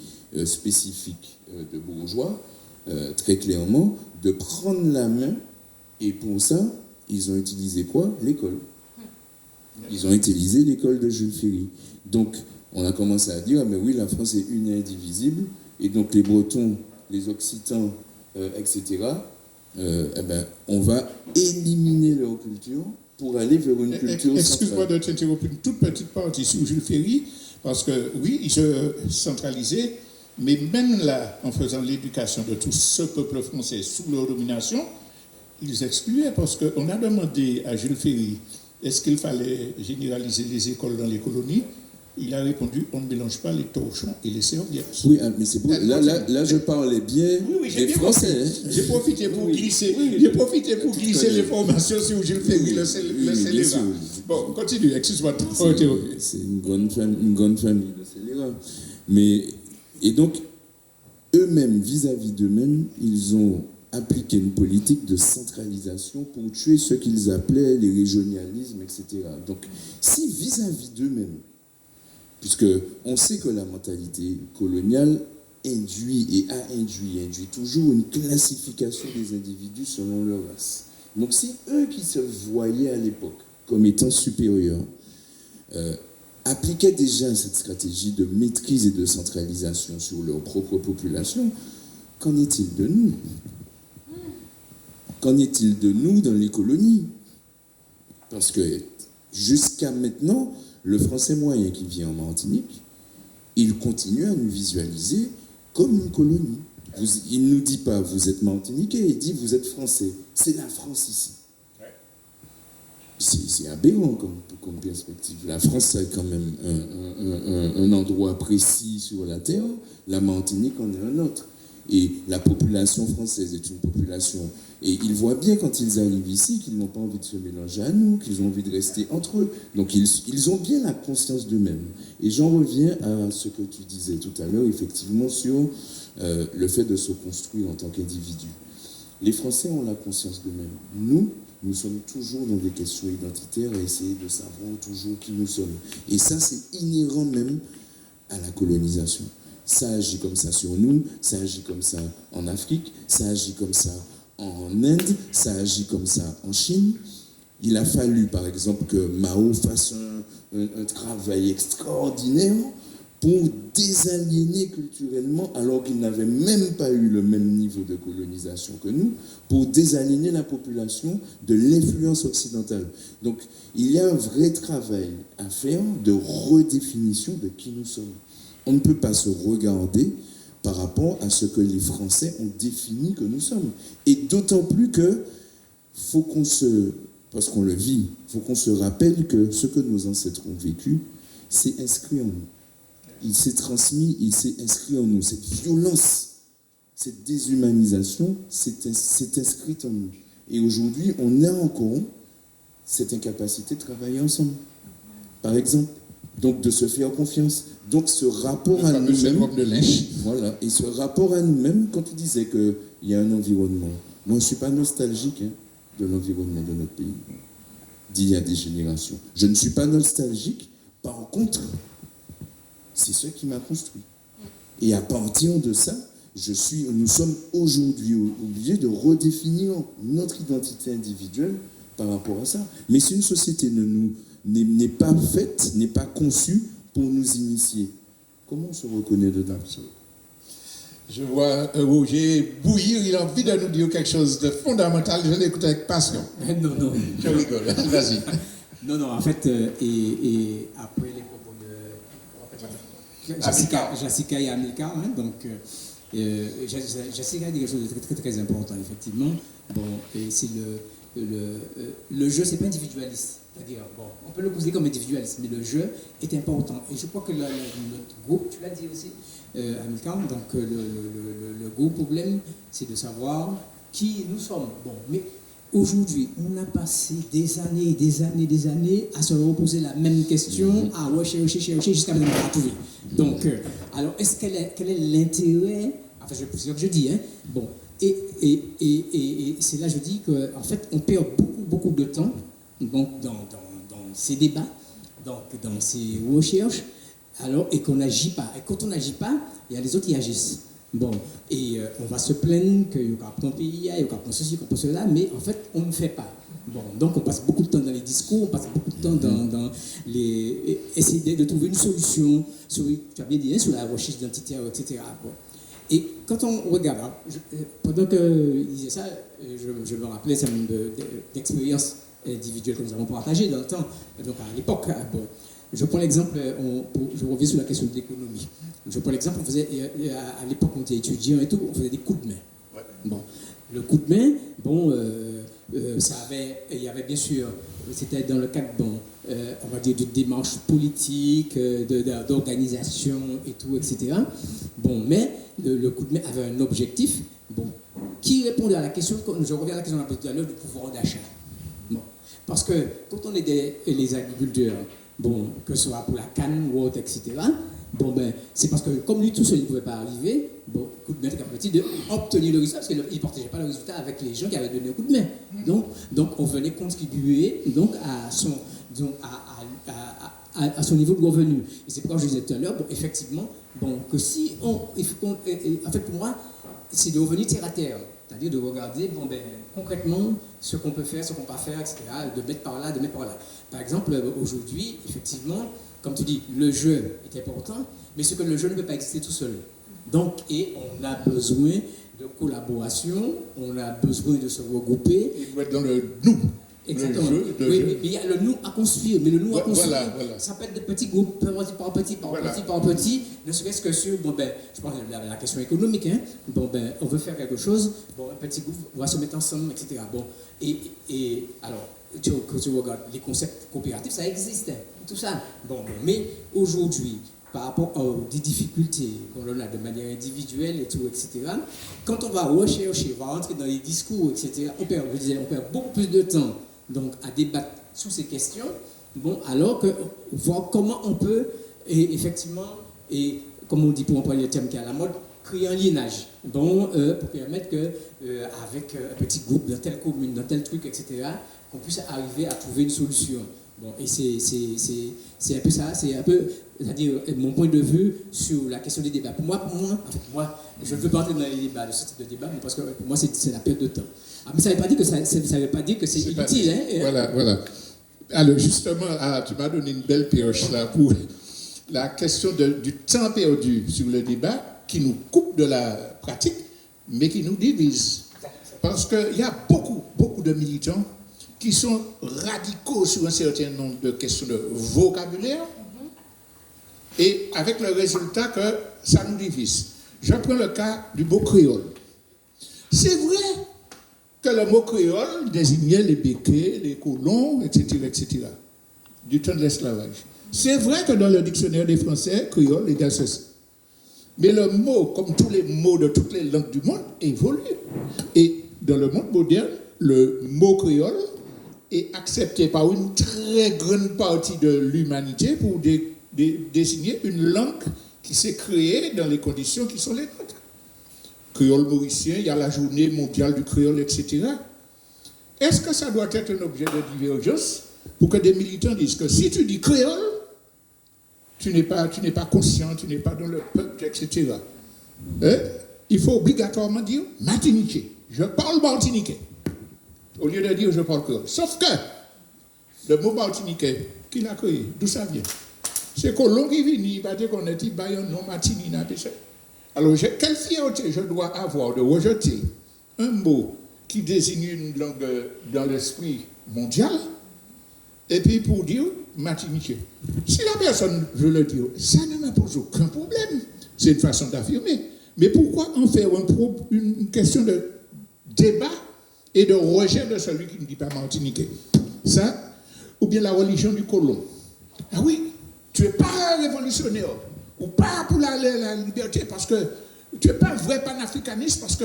spécifique de bourgeois, très clairement, de prendre la main, et pour ça, ils ont utilisé quoi? L'école. Ils ont utilisé l'école de Jules Ferry. Donc, on a commencé à dire, mais oui, la France est une et indivisible, et donc les Bretons, les Occitans, etc., on va éliminer leur culture pour aller vers une culture
Excuse-moi de t'interrompre une toute petite partie sur Jules Ferry, parce que oui, il se centralisait, mais même là, en faisant l'éducation de tout ce peuple français sous leur domination, ils excluaient, parce qu'on a demandé à Jules Ferry, est-ce qu'il fallait généraliser les écoles dans les colonies? Il a répondu, on ne mélange pas les torchons et les serviettes.
Oui, mais c'est pour... Là, je parlais bien des Français.
J'ai profité pour glisser, l'information sur Jules Ferry, le scélérat. Bon, continue, excuse-moi.
C'est une grande famille, le scélérat. Et donc, eux-mêmes, vis-à-vis d'eux-mêmes, ils ont appliqué une politique de centralisation pour tuer ce qu'ils appelaient les régionalismes, etc. Donc, si vis-à-vis d'eux-mêmes, puisque on sait que la mentalité coloniale induit toujours une classification des individus selon leur race. Donc c'est eux qui se voyaient à l'époque comme étant supérieurs, appliquaient déjà cette stratégie de maîtrise et de centralisation sur leur propre population. Qu'en est-il de nous? Qu'en est-il de nous dans les colonies? Parce que jusqu'à maintenant, le français moyen qui vit en Martinique, il continue à nous visualiser comme une colonie. Il ne nous dit pas vous êtes martiniquais, il dit vous êtes français. C'est la France ici. C'est aberrant comme perspective. La France, c'est quand même un endroit précis sur la terre. La Martinique en est un autre. Et la population française est une population. Et ils voient bien quand ils arrivent ici qu'ils n'ont pas envie de se mélanger à nous, qu'ils ont envie de rester entre eux. Donc ils ont bien la conscience d'eux-mêmes. Et j'en reviens à ce que tu disais tout à l'heure, effectivement, sur le fait de se construire en tant qu'individu. Les Français ont la conscience d'eux-mêmes. Nous sommes toujours dans des questions identitaires à essayer de savoir toujours qui nous sommes. Et ça, c'est inhérent même à la colonisation. Ça agit comme ça sur nous, ça agit comme ça en Afrique, ça agit comme ça en Inde, ça agit comme ça en Chine. Il a fallu, par exemple, que Mao fasse un travail extraordinaire pour désaliéner culturellement, alors qu'il n'avait même pas eu le même niveau de colonisation que nous, pour désaliéner la population de l'influence occidentale. Donc, il y a un vrai travail à faire de redéfinition de qui nous sommes. On ne peut pas se regarder par rapport à ce que les Français ont défini que nous sommes. Et d'autant plus que, parce qu'on le vit, il faut qu'on se rappelle que ce que nos ancêtres ont vécu, c'est inscrit en nous. Il s'est transmis, il s'est inscrit en nous. Cette violence, cette déshumanisation, c'est inscrite en nous. Et aujourd'hui, on a encore cette incapacité de travailler ensemble. Par exemple, donc de se faire confiance. Donc ce rapport à nous-mêmes, voilà, et ce rapport à nous-mêmes, quand tu disais qu'il y a un environnement, moi je ne suis pas nostalgique de l'environnement de notre pays, d'il y a des générations. Je ne suis pas nostalgique, par contre, c'est ce qui m'a construit. Et à partir de ça, nous sommes aujourd'hui obligés de redéfinir notre identité individuelle par rapport à ça. Mais si une société n'est pas faite, n'est pas conçue pour nous initier, comment on se reconnaît dedans?
Je vois Roger bouillir, il a envie de nous dire quelque chose de fondamental. Je l'écoute avec passion.
Non.
Je rigole, vas-y.
Non, en fait, et après les propos de Jessica et Amilcar, donc Jessica dit quelque chose de très, très, très important, effectivement. Bon, et c'est le jeu, c'est pas individualiste. C'est-à-dire, bon, on peut le poser comme individualiste, mais le jeu est important. Et je crois que notre gros, tu l'as dit aussi, Amilcar, donc le gros problème, c'est de savoir qui nous sommes. Bon, mais aujourd'hui, on a passé des années à se reposer la même question, à chercher, jusqu'à maintenant on l'a trouvé. Donc, alors, quel est l'intérêt, enfin, c'est ce que je dis, bon, et c'est là que je dis qu'en fait, on perd beaucoup de temps donc, dans ces débats, donc, dans ces recherches, alors, et qu'on n'agit pas. Et quand on n'agit pas, il y a les autres qui agissent. Bon, et on va se plaindre qu'il y a un pays, il y a un ceci, il y a cela, mais en fait, on ne fait pas. Bon, donc on passe beaucoup de temps dans les discours, on passe beaucoup de temps dans essayer de trouver une solution, tu as bien dit, sur la recherche identitaire, etc. Bon. Et quand on regarde, pendant qu'il disait ça, je me rappelais d'expériences individuelles que nous avons partagées dans le temps, donc à l'époque. Bon, je prends l'exemple, je reviens sur la question de l'économie. Je prends l'exemple, à l'époque, on était étudiant et tout, on faisait des coups de main. Ouais. Bon, le coup de main, bon, il y avait bien sûr, c'était dans le cadre, bon, on va dire, de démarches politiques, d'organisation et tout, etc. Bon, mais le coup de main avait un objectif, bon, qui répondait à la question, je reviens à la question tout à l'heure, du pouvoir d'achat. Bon, parce que quand on est les agriculteurs, bon, que ce soit pour la canne ou autre, etc., bon, ben, c'est parce que comme lui tout seul, il ne pouvait pas arriver, bon, coup de main était capable d'obtenir le résultat, parce qu'il ne partageait pas le résultat avec les gens qui avaient donné un coup de main. Donc on venait contribuer donc, à son niveau de revenu. Et c'est pourquoi je disais tout à l'heure, bon, effectivement, bon, que si en fait, pour moi, c'est de revenir terre à terre. C'est-à-dire de regarder, bon, ben, concrètement, ce qu'on peut faire, ce qu'on ne peut pas faire, etc., de mettre par là, de mettre par là. Par exemple, aujourd'hui, effectivement, comme tu dis, le jeu est important, mais ce que le jeu ne peut pas exister tout seul. Donc, et on a besoin de collaboration, on a besoin de se regrouper.
Il doit être dans le nous.
Exactement.
jeu de
Oui,
jeu.
mais il y a le nous à construire. Mais le nous à construire,
Voilà.
ça peut être de petits groupes, petit par petit, par petit, ne serait-ce que sur, je pense la question économique, hein. On veut faire quelque chose, un petit groupe va se mettre ensemble, etc. Et alors, quand tu regardes les concepts coopératifs, ça existait, tout ça. Mais aujourd'hui, par rapport aux difficultés qu'on a de manière individuelle et tout, etc., quand on va rechercher, on va rentrer dans les discours, etc., on perd beaucoup plus de temps donc, à débattre sur ces questions, alors que voir comment on peut, et comme on dit pour employer le terme qui est à la mode, créer un lignage, pour permettre qu'avec un petit groupe dans telle commune, dans tel truc, etc., qu'on puisse arriver à trouver une solution. Et c'est un peu ça, c'est-à-dire mon point de vue sur la question des débats. Pour moi, je ne veux pas entrer dans les débats, de ce type de débat, parce que pour moi, c'est la perte de temps. Mais ça ne veut pas dire que c'est inutile.
Voilà. Alors, justement, tu m'as donné une belle pioche là pour la question du temps perdu sur le débat qui nous coupe de la pratique, mais qui nous divise. Parce qu'il y a beaucoup de militants qui sont radicaux sur un certain nombre de questions de vocabulaire, et avec le résultat que ça nous divise. Je prends le cas du mot créole. C'est vrai que le mot créole désignait les béquets, les colons, etc., du temps de l'esclavage. C'est vrai que dans le dictionnaire des Français, créole égale ceci. Mais le mot, comme tous les mots de toutes les langues du monde, évolue. Et dans le monde moderne, le mot créole est accepté par une très grande partie de l'humanité pour désigner une langue qui s'est créée dans les conditions qui sont les nôtres. Créole mauricien, il y a la journée mondiale du créole, etc. Est-ce que ça doit être un objet de divergence pour que des militants disent que si tu dis créole, tu n'es pas conscient, tu n'es pas dans le peuple, etc. Il faut obligatoirement dire martiniquais. Je parle martiniquais. Au lieu de dire je parle créole. Sauf que le mot martiniquais, qui l'a créé, d'où ça vient? C'est Colomb qui vient, il va dire qu'on est dit non martinina. Alors, quelle fierté je dois avoir de rejeter un mot qui désigne une langue dans l'esprit mondial, et puis pour dire martiniquais. Si la personne veut le dire, ça ne me pose aucun problème. C'est une façon d'affirmer. Mais pourquoi en faire une question de débat et de rejet de celui qui ne dit pas martiniquais? Ça, ou bien la religion du colon. Ah oui, tu n'es pas révolutionnaire, ou pas pour la liberté, parce que tu n'es pas un vrai panafricaniste, parce que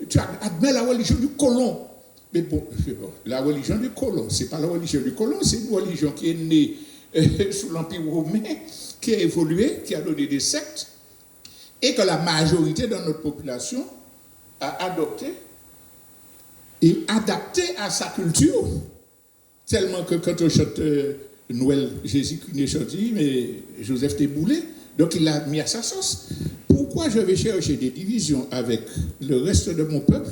tu admets la religion du colon. Mais bon, la religion du colon, ce n'est pas la religion du colon, c'est une religion qui est née sous l'Empire romain, qui a évolué, qui a donné des sectes, et que la majorité de notre population a adopté et adapté à sa culture, tellement que quand on chante Noël, Jésus qui n'est chanté, mais Joseph Téboulé, donc il l'a mis à sa sauce. Pourquoi je vais chercher des divisions avec le reste de mon peuple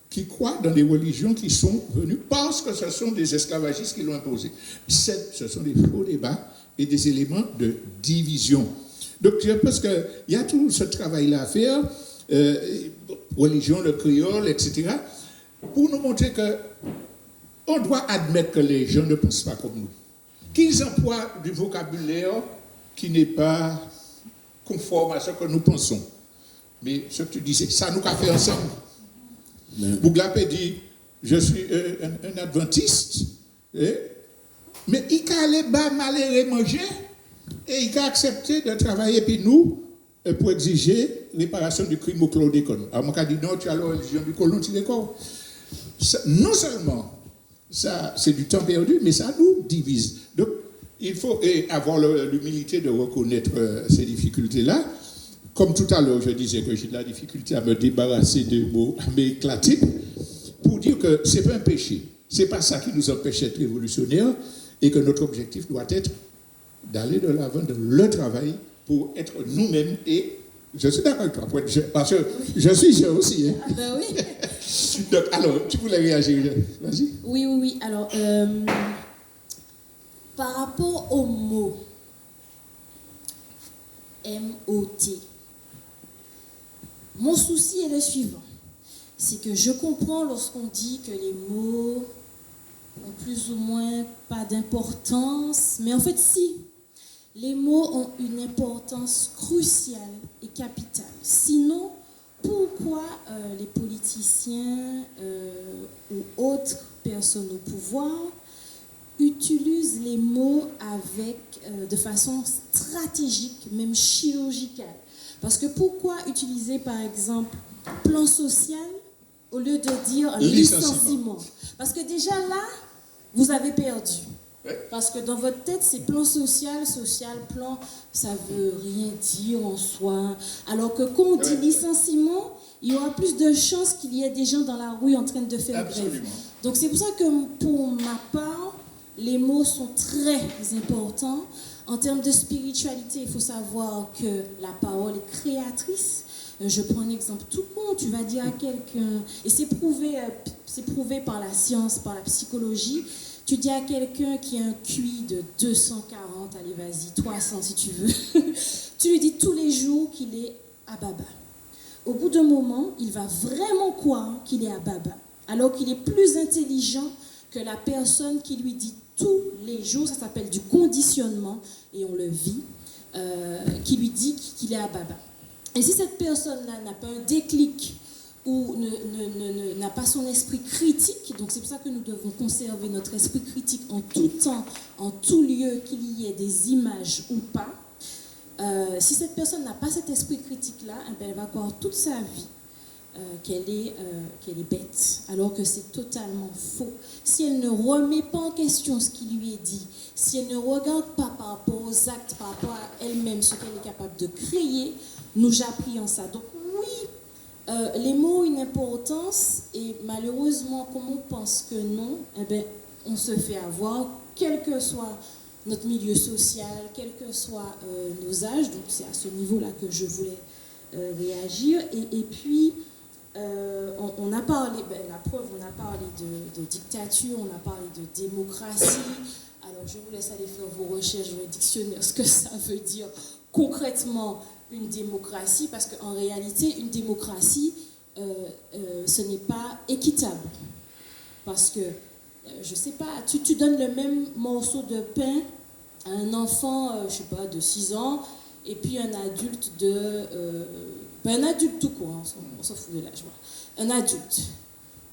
qui croient dans des religions qui sont venues parce que ce sont des esclavagistes qui l'ont imposé? Ce sont des faux débats et des éléments de division. Donc je pense qu'il y a tout ce travail-là à faire, religion, le créole, etc., pour nous montrer qu'on doit admettre que les gens ne pensent pas comme nous, qu'ils emploient du vocabulaire qui n'est pas conforme à ce que nous pensons. Mais ce que tu disais, ça nous a fait ensemble. Bouglapé dit, je suis un adventiste, mais il a allé bas malheureux manger et il a accepté de travailler puis nous pour exiger réparation du crime au chlordécone. Alors moi, je dis non, tu as la religion du colon, tu es quoi? Non seulement ça, c'est du temps perdu, mais ça nous divise. Donc, il faut avoir l'humilité de reconnaître ces difficultés-là. Comme tout à l'heure, je disais que j'ai de la difficulté à me débarrasser des mots, à m'éclater, pour dire que ce n'est pas un péché. Ce n'est pas ça qui nous empêche d'être révolutionnaires et que notre objectif doit être d'aller de l'avant dans le travail pour être nous-mêmes. Et je suis d'accord avec toi, parce que je suis jeune aussi. Hein.
Ah ben oui.
Donc, alors, tu voulais réagir? Vas-y.
Oui. Alors, par rapport au mot M-O-T, mon souci est le suivant. C'est que je comprends lorsqu'on dit que les mots ont plus ou moins pas d'importance. Mais en fait, si, les mots ont une importance cruciale et capitale. Sinon, pourquoi les politiciens ou autres personnes au pouvoir utilisent les mots de façon stratégique, même chirurgicale? Parce que pourquoi utiliser par exemple plan social au lieu de dire licenciement? Parce que déjà là, vous avez perdu. Parce que dans votre tête, c'est plan social, plan, ça veut rien dire en soi. Alors que quand on dit licenciement, il y aura plus de chances qu'il y ait des gens dans la rue en train de faire grève. Donc c'est pour ça que pour ma part, les mots sont très importants. En termes de spiritualité, il faut savoir que la parole est créatrice. Je prends un exemple tout con, tu vas dire à quelqu'un, et c'est prouvé par la science, par la psychologie, tu dis à quelqu'un qui a un QI de 240, allez vas-y, 300 si tu veux, tu lui dis tous les jours qu'il est à Baba. Au bout d'un moment, il va vraiment croire qu'il est à Baba, alors qu'il est plus intelligent que la personne qui lui dit tous les jours, ça s'appelle du conditionnement, et on le vit, qui lui dit qu'il est à Baba. Et si cette personne-là n'a pas un déclic ou n'a pas son esprit critique, donc c'est pour ça que nous devons conserver notre esprit critique en tout temps, en tout lieu, qu'il y ait des images ou pas, si cette personne n'a pas cet esprit critique-là, eh bien, elle va croire toute sa vie qu'elle est bête, alors que c'est totalement faux. Si elle ne remet pas en question ce qui lui est dit, si elle ne regarde pas par rapport aux actes, par rapport à elle-même, ce qu'elle est capable de créer, nous apprenons ça. Donc oui, les mots ont une importance et malheureusement, comme on pense que non, eh bien, on se fait avoir, quel que soit notre milieu social, quels que soient nos âges. Donc c'est à ce niveau-là que je voulais réagir. Et puis, on a parlé, la preuve, on a parlé de dictature, on a parlé de démocratie. Alors je vous laisse aller faire vos recherches dans le dictionnaire, ce que ça veut dire concrètement une démocratie, parce qu'en réalité, une démocratie, ce n'est pas équitable. Parce que, je ne sais pas, tu donnes le même morceau de pain à un enfant, je ne sais pas, de 6 ans, et puis un adulte un adulte tout court, on s'en fout de l'âge, un adulte.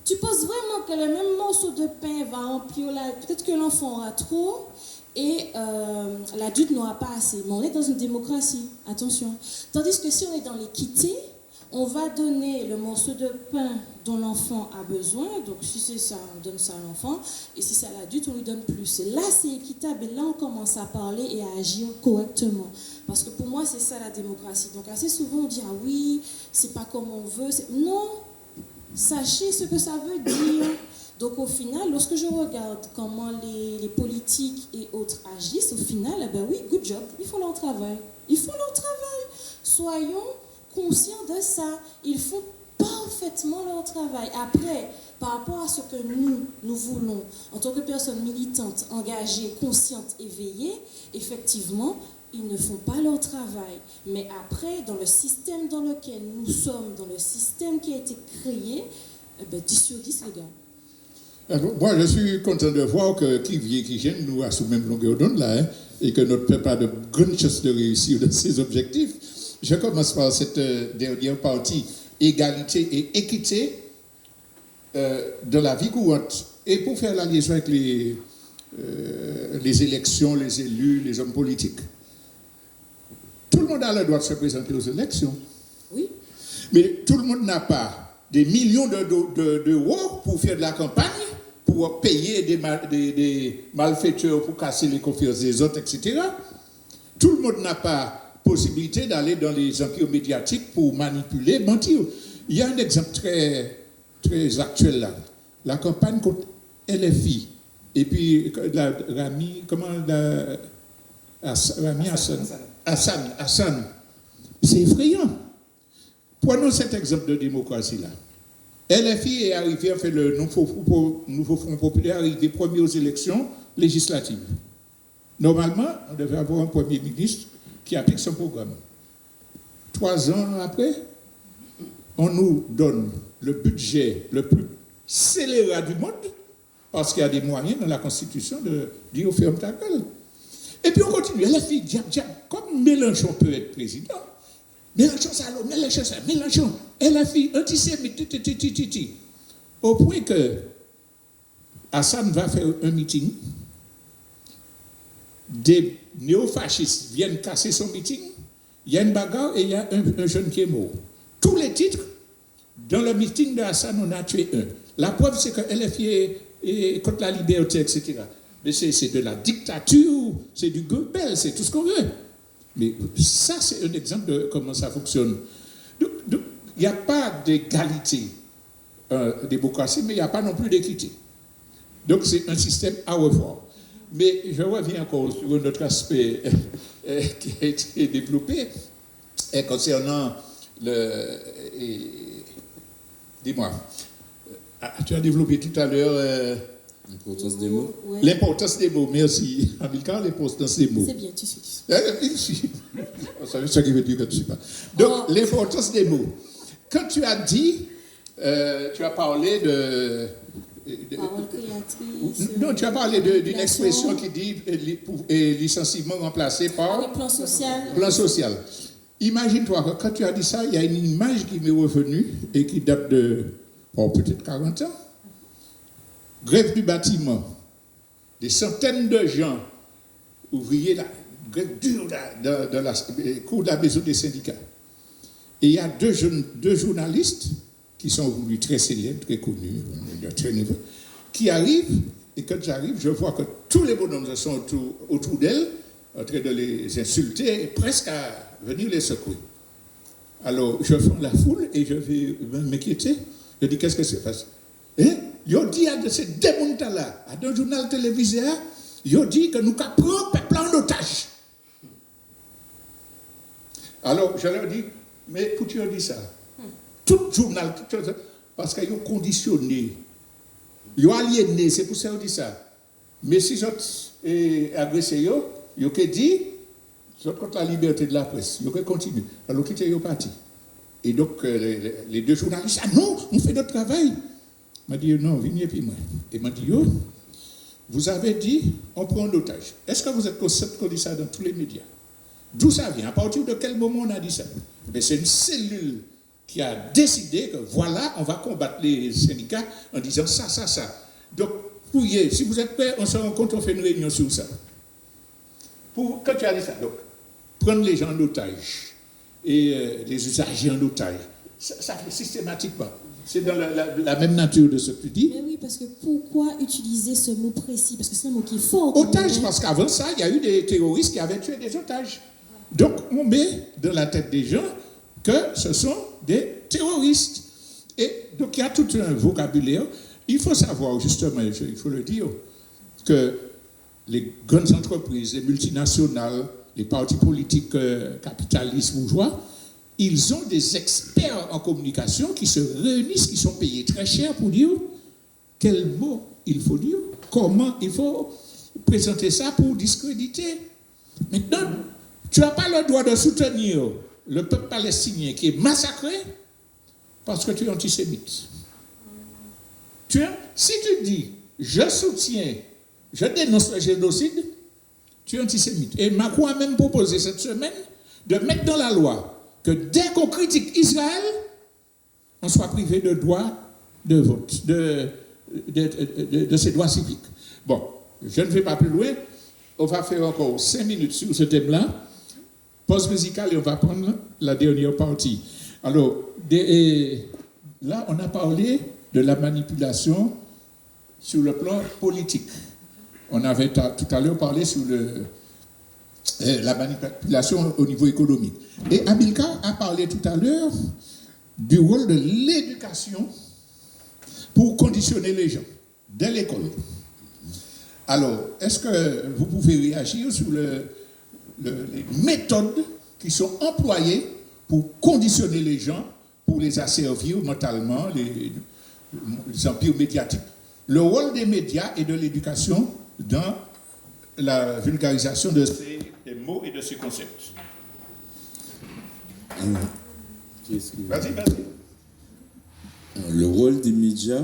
Tu penses vraiment que le même morceau de pain va remplir peut-être que l'enfant aura trop et l'adulte n'aura pas assez. Mais on est dans une démocratie, attention. Tandis que si on est dans l'équité, on va donner le morceau de pain dont l'enfant a besoin. Donc si c'est ça, on donne ça à l'enfant. Et si c'est à l'adulte, on lui donne plus. Et là, c'est équitable. Et là, on commence à parler et à agir correctement. Parce que pour moi, c'est ça la démocratie. Donc assez souvent, on dit, ah oui, c'est pas comme on veut. Non, sachez ce que ça veut dire. Donc au final, lorsque je regarde comment les politiques et autres agissent, au final, eh ben oui, good job, ils font leur travail. Ils font leur travail. Soyons conscients de ça. Ils font parfaitement leur travail. Après, par rapport à ce que nous voulons, en tant que personnes militantes, engagées, conscientes, éveillées, effectivement, ils ne font pas leur travail. Mais après, dans le système dans lequel nous sommes, dans le système qui a été créé, eh ben 10 sur 10, les gars.
Alors, moi, je suis content de voir que qui vient, qui gêne, nous à sous même longueur d'onde là, hein, et que notre peuple a de grandes chances de réussir de ses objectifs. Je commence par cette dernière partie, égalité et équité de la vie courante. Et pour faire la liaison avec les élections, les élus, les hommes politiques. Tout le monde a le droit de se présenter aux élections.
Oui.
Mais tout le monde n'a pas des millions d'euros pour faire de la campagne, pour payer des malfaiteurs pour casser les confiances des autres, etc. Tout le monde n'a pas possibilité d'aller dans les empires médiatiques pour manipuler, mentir. Il y a un exemple très, très actuel là. La campagne contre LFI. Et puis, Hassan. C'est effrayant. Prenons cet exemple de démocratie-là. LFI est arrivé, fait le nouveau Front populaire, arrivé premier aux élections législatives. Normalement, on devait avoir un premier ministre qui applique son programme. 3 ans après, on nous donne le budget le plus scélérat du monde Parce qu'il y a des moyens dans la Constitution de dire ferme ta gueule. Et puis on continue. Elle a fait comme Mélenchon peut être président. Mélenchon, salaud, Mélenchon. Elle a fait antisémite, au point que Hassan va faire un meeting. Des néofascistes viennent casser son meeting. Il y a une bagarre et il y a un jeune qui est mort. Tous les titres, dans le meeting de Hassan, on a tué un. La preuve, c'est que LFI est contre la liberté, etc. Mais c'est de la dictature, c'est du Goebbels, c'est tout ce qu'on veut. Mais ça, c'est un exemple de comment ça fonctionne. Donc, il n'y a pas d'égalité démocratie, mais il n'y a pas non plus d'équité. Donc, c'est un système à revoir. Mais je reviens encore sur un autre aspect qui a été développé concernant dis-moi, tu as développé tout à l'heure
l'importance des mots.
Ouais.
L'importance des mots, merci. Amilcar, l'importance des mots.
C'est bien, tu suis.
Vous savez ce qui veut dire que tu ne sais pas. Donc, l'importance des mots. Quand tu as dit, tu as parlé de
Parole créatrice.
non, tu as parlé d'une expression qui dit licenciement remplacé par
plan social.
Plan social. Imagine-toi que quand tu as dit ça, il y a une image qui m'est revenue et qui date de peut-être 40 ans. Grève du bâtiment. Des centaines de gens, ouvriers, là, grève dure dans la cour de la maison des syndicats. Et il y a deux journalistes qui sont aujourd'hui très célèbres, très connus, de très niveau, qui arrivent, et quand j'arrive, je vois que tous les bonhommes sont autour d'elles, en train de les insulter, et presque à venir les secouer. Alors, je fais la foule, et je vais m'inquiéter. Je dis, qu'est-ce que c'est passé? Ils ont dit à ces démontants-là, à un journal télévisé, ils ont dit que nous prenons le peuple en otage. Alors, je leur dis, mais pourquoi tu as dit ça? Tout journal, parce qu'ils ont conditionné, ils ont aliéné, c'est pour ça qu'ils disent ça. Mais si ils ont agressé, ils ont dit, ils sont contre la liberté de la presse, ils ont continué. Alors, ils ont parti. Et donc, les deux journalistes, ah non, on fait notre travail. Il m'a dit, non, venez puis moi. Et il m'a dit, vous avez dit, on prend un otage. Est-ce que vous êtes conscient qu'on dit ça dans tous les médias? D'où ça vient? À partir de quel moment on a dit ça? Mais c'est une cellule qui a décidé que voilà, on va combattre les syndicats en disant ça. Donc, si vous êtes prêts, on se rencontre, on fait une réunion sur ça. Quand tu as dit ça, donc, prendre les gens en otage et les usagers en otage, ça fait systématiquement. C'est dans la même nature de ce que tu dis.
Mais oui, parce que pourquoi utiliser ce mot précis? Parce que c'est un mot qui est fort.
Otage, parce qu'avant ça, il y a eu des terroristes qui avaient tué des otages. Donc, on met dans la tête des gens que ce sont des terroristes. Et donc, il y a tout un vocabulaire. Il faut savoir, justement, il faut le dire, que les grandes entreprises, les multinationales, les partis politiques capitalistes bourgeois, ils ont des experts en communication qui se réunissent, qui sont payés très cher pour dire quel mot il faut dire, comment il faut présenter ça pour discréditer. Maintenant, tu n'as pas le droit de soutenir le peuple palestinien qui est massacré parce que tu es antisémite. Si tu dis, je soutiens, je dénonce le génocide, tu es antisémite. Et Macron a même proposé cette semaine de mettre dans la loi que dès qu'on critique Israël, on soit privé de droit de vote, de ses droits civiques. Bon, je ne vais pas plus loin. On va faire encore 5 minutes sur ce thème-là. Pause musicale et on va prendre la dernière partie. Alors, là, on a parlé de la manipulation sur le plan politique. On avait tout à l'heure parlé sur la manipulation au niveau économique. Et Amilcar a parlé tout à l'heure du rôle de l'éducation pour conditionner les gens dès l'école. Alors, est-ce que vous pouvez réagir sur les méthodes qui sont employées pour conditionner les gens, pour les asservir mentalement, les empires médiatiques? Le rôle des médias et de l'éducation dans la vulgarisation de ces mots et de ces concepts.
Vas-y. Le rôle des médias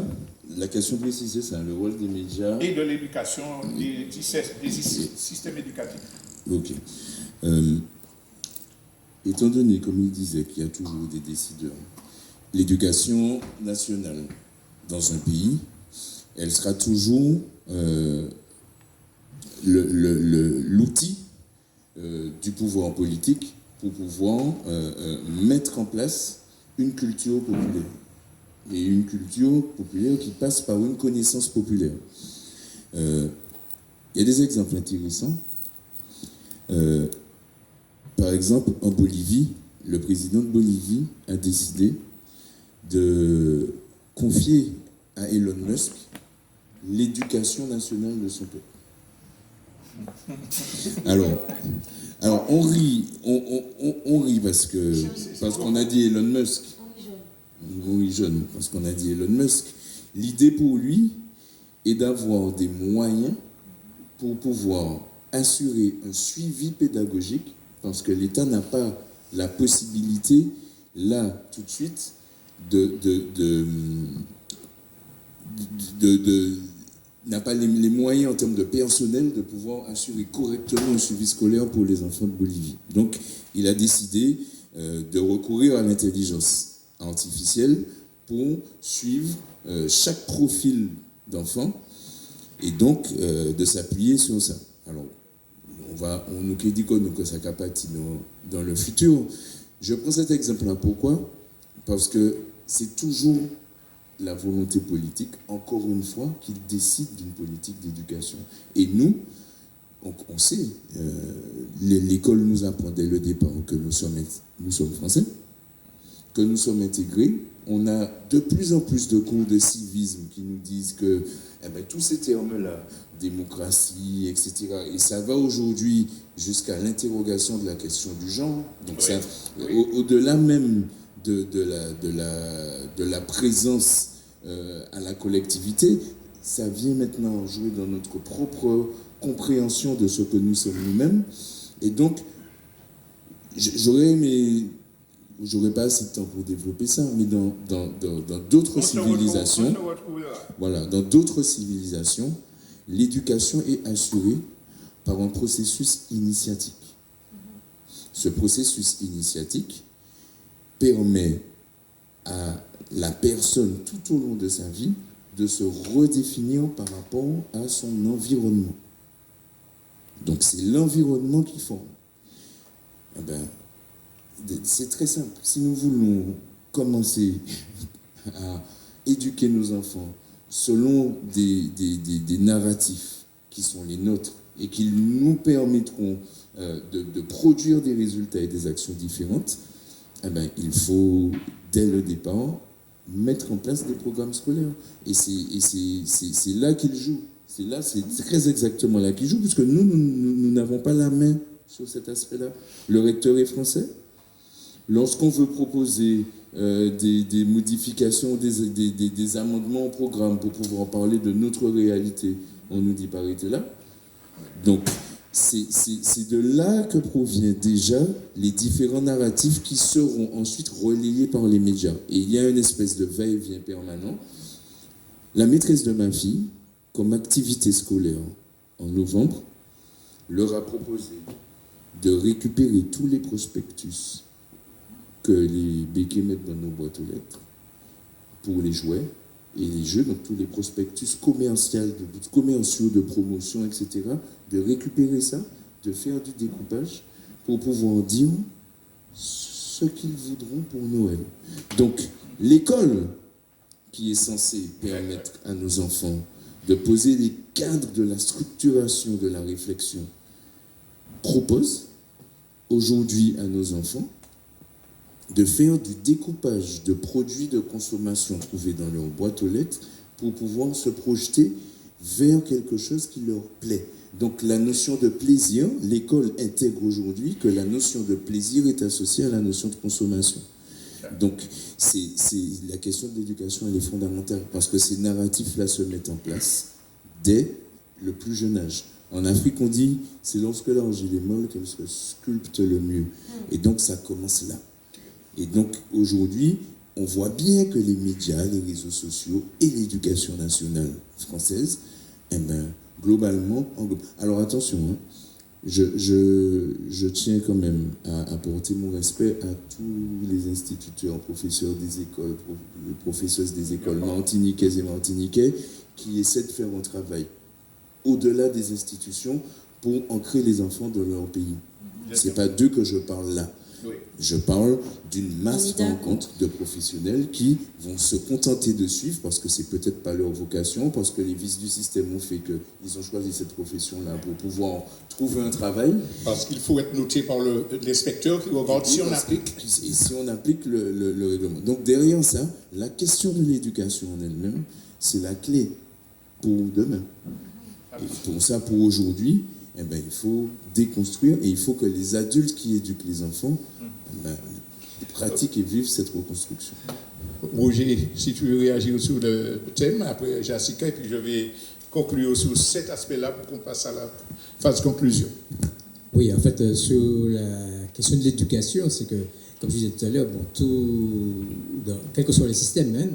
la question précise, c'est ça, le rôle des médias.
Et de l'éducation, des systèmes éducatifs.
Ok. Étant donné, comme il disait, qu'il y a toujours des décideurs, l'éducation nationale dans un pays, elle sera toujours l'outil du pouvoir politique pour pouvoir mettre en place une culture populaire. Et une culture populaire qui passe par une connaissance populaire. Il y a des exemples intéressants. Par exemple, en Bolivie, le président de Bolivie a décidé de confier à Elon Musk l'éducation nationale de son peuple. Alors on rit parce qu'on a dit Elon Musk. Oui, jeune, parce qu'on a dit Elon Musk. L'idée pour lui est d'avoir des moyens pour pouvoir assurer un suivi pédagogique, parce que l'État n'a pas la possibilité, là, tout de suite, n'a pas les moyens en termes de personnel de pouvoir assurer correctement un suivi scolaire pour les enfants de Bolivie. Donc, il a décidé de recourir à l'intelligence artificielle pour suivre chaque profil d'enfant et donc de s'appuyer sur ça. Alors, on nous dit que ça capacite dans le futur. Je prends cet exemple-là, pourquoi ? Parce que c'est toujours la volonté politique, encore une fois, qui décide d'une politique d'éducation. Et nous, on sait, l'école nous apprend dès le départ que nous sommes français, que nous sommes intégrés. On a de plus en plus de cours de civisme qui nous disent que tous ces termes-là, démocratie, etc., et ça va aujourd'hui jusqu'à l'interrogation de la question du genre. Donc ça, au-delà même de la présence à la collectivité, ça vient maintenant jouer dans notre propre compréhension de ce que nous sommes nous-mêmes. Et donc, j'aurais pas assez de temps pour développer ça, mais dans d'autres civilisations, dans d'autres civilisations, l'éducation est assurée par un processus initiatique. Ce processus initiatique permet à la personne tout au long de sa vie de se redéfinir par rapport à son environnement. Donc c'est l'environnement qui forme. C'est très simple. Si nous voulons commencer à éduquer nos enfants selon des narratifs qui sont les nôtres et qui nous permettront de produire des résultats et des actions différentes, il faut, dès le départ, mettre en place des programmes scolaires. Et c'est là qu'il joue. C'est très exactement là qu'il joue, puisque nous n'avons pas la main sur cet aspect-là. Le recteur est français. Lorsqu'on veut proposer des modifications, des amendements au programme pour pouvoir parler de notre réalité, on nous dit arrêtez là. Donc, c'est de là que proviennent déjà les différents narratifs qui seront ensuite relayés par les médias. Et il y a une espèce de va-et-vient permanent. La maîtresse de ma fille, comme activité scolaire en novembre, leur a proposé de récupérer tous les prospectus que les béquets mettent dans nos boîtes aux lettres pour les jouets et les jeux, donc tous les prospectus commerciaux de promotion, etc., de récupérer ça, de faire du découpage pour pouvoir dire ce qu'ils voudront pour Noël. Donc, l'école, qui est censée permettre à nos enfants de poser les cadres de la structuration de la réflexion, propose aujourd'hui à nos enfants de faire du découpage de produits de consommation trouvés dans leur boîte aux lettres pour pouvoir se projeter vers quelque chose qui leur plaît. Donc la notion de plaisir, l'école intègre aujourd'hui que la notion de plaisir est associée à la notion de consommation. Donc la question de l'éducation, elle est fondamentale parce que ces narratifs-là se mettent en place dès le plus jeune âge. En Afrique, on dit, c'est lorsque l'argile est molle qu'elle se sculpte le mieux. Et donc ça commence là. Et donc aujourd'hui, on voit bien que les médias, les réseaux sociaux et l'éducation nationale française, eh ben, globalement, alors attention, hein, je tiens quand même à apporter mon respect à tous les instituteurs, professeurs des écoles, professeuses des écoles martiniquaises et martiniquais qui essaient de faire un travail au-delà des institutions pour ancrer les enfants dans leur pays. C'est pas d'eux que je parle là.
Oui.
Je parle d'une masse rencontre de professionnels qui vont se contenter de suivre parce que c'est peut-être pas leur vocation, parce que les vices du système ont fait qu'ils ont choisi cette profession-là pour pouvoir trouver un travail.
Parce qu'il faut être noté par l'inspecteur qui regarde si on applique.
Et si on applique le règlement. Donc derrière ça, la question de l'éducation en elle-même, c'est la clé pour demain. Et pour ça, pour aujourd'hui, eh ben, il faut déconstruire et il faut que les adultes qui éduquent les enfants pratiquent et vivent cette reconstruction.
Roger, si tu veux réagir sur le thème, après Jessica, et puis je vais conclure sur cet aspect-là pour qu'on passe à la phase conclusion.
Oui, en fait, sur la question de l'éducation, c'est que, comme je disais tout à l'heure, quel que soit le système, hein,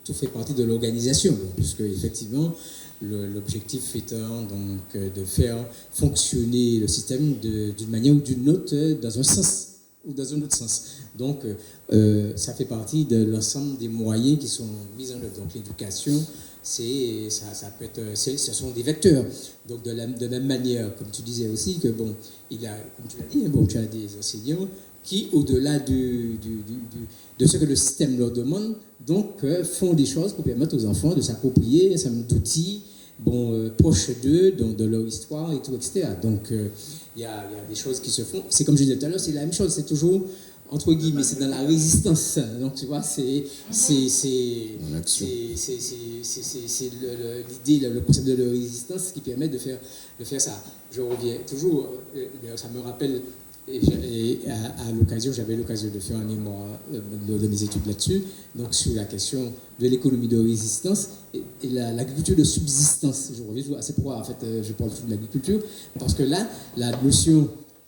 tout fait partie de l'organisation, puisque effectivement, l'objectif étant donc de faire fonctionner le système d'une manière ou d'une autre dans un sens ou dans un autre sens. Donc, ça fait partie de l'ensemble des moyens qui sont mis en œuvre. Donc, l'éducation, ce sont des vecteurs. Donc, de même manière, comme tu disais aussi, que bon, comme tu l'as dit, bon, tu as des enseignants qui, au-delà de ce que le système leur demande, donc font des choses pour permettre aux enfants de s'approprier un certain nombre d'outils proches d'eux, de leur histoire et tout, etc. Donc, il y a des choses qui se font. C'est comme je disais tout à l'heure, c'est la même chose, c'est toujours, entre guillemets, c'est dans la résistance. Donc, tu vois, c'est l'idée, le concept de la résistance qui permet de faire ça. Je reviens toujours, ça me rappelle, à l'occasion, j'avais l'occasion de faire un mémoire de mes études là-dessus, donc sur la question de l'économie de résistance et l'agriculture de subsistance. Je reviens, c'est pourquoi en fait je parle de l'agriculture, parce que là,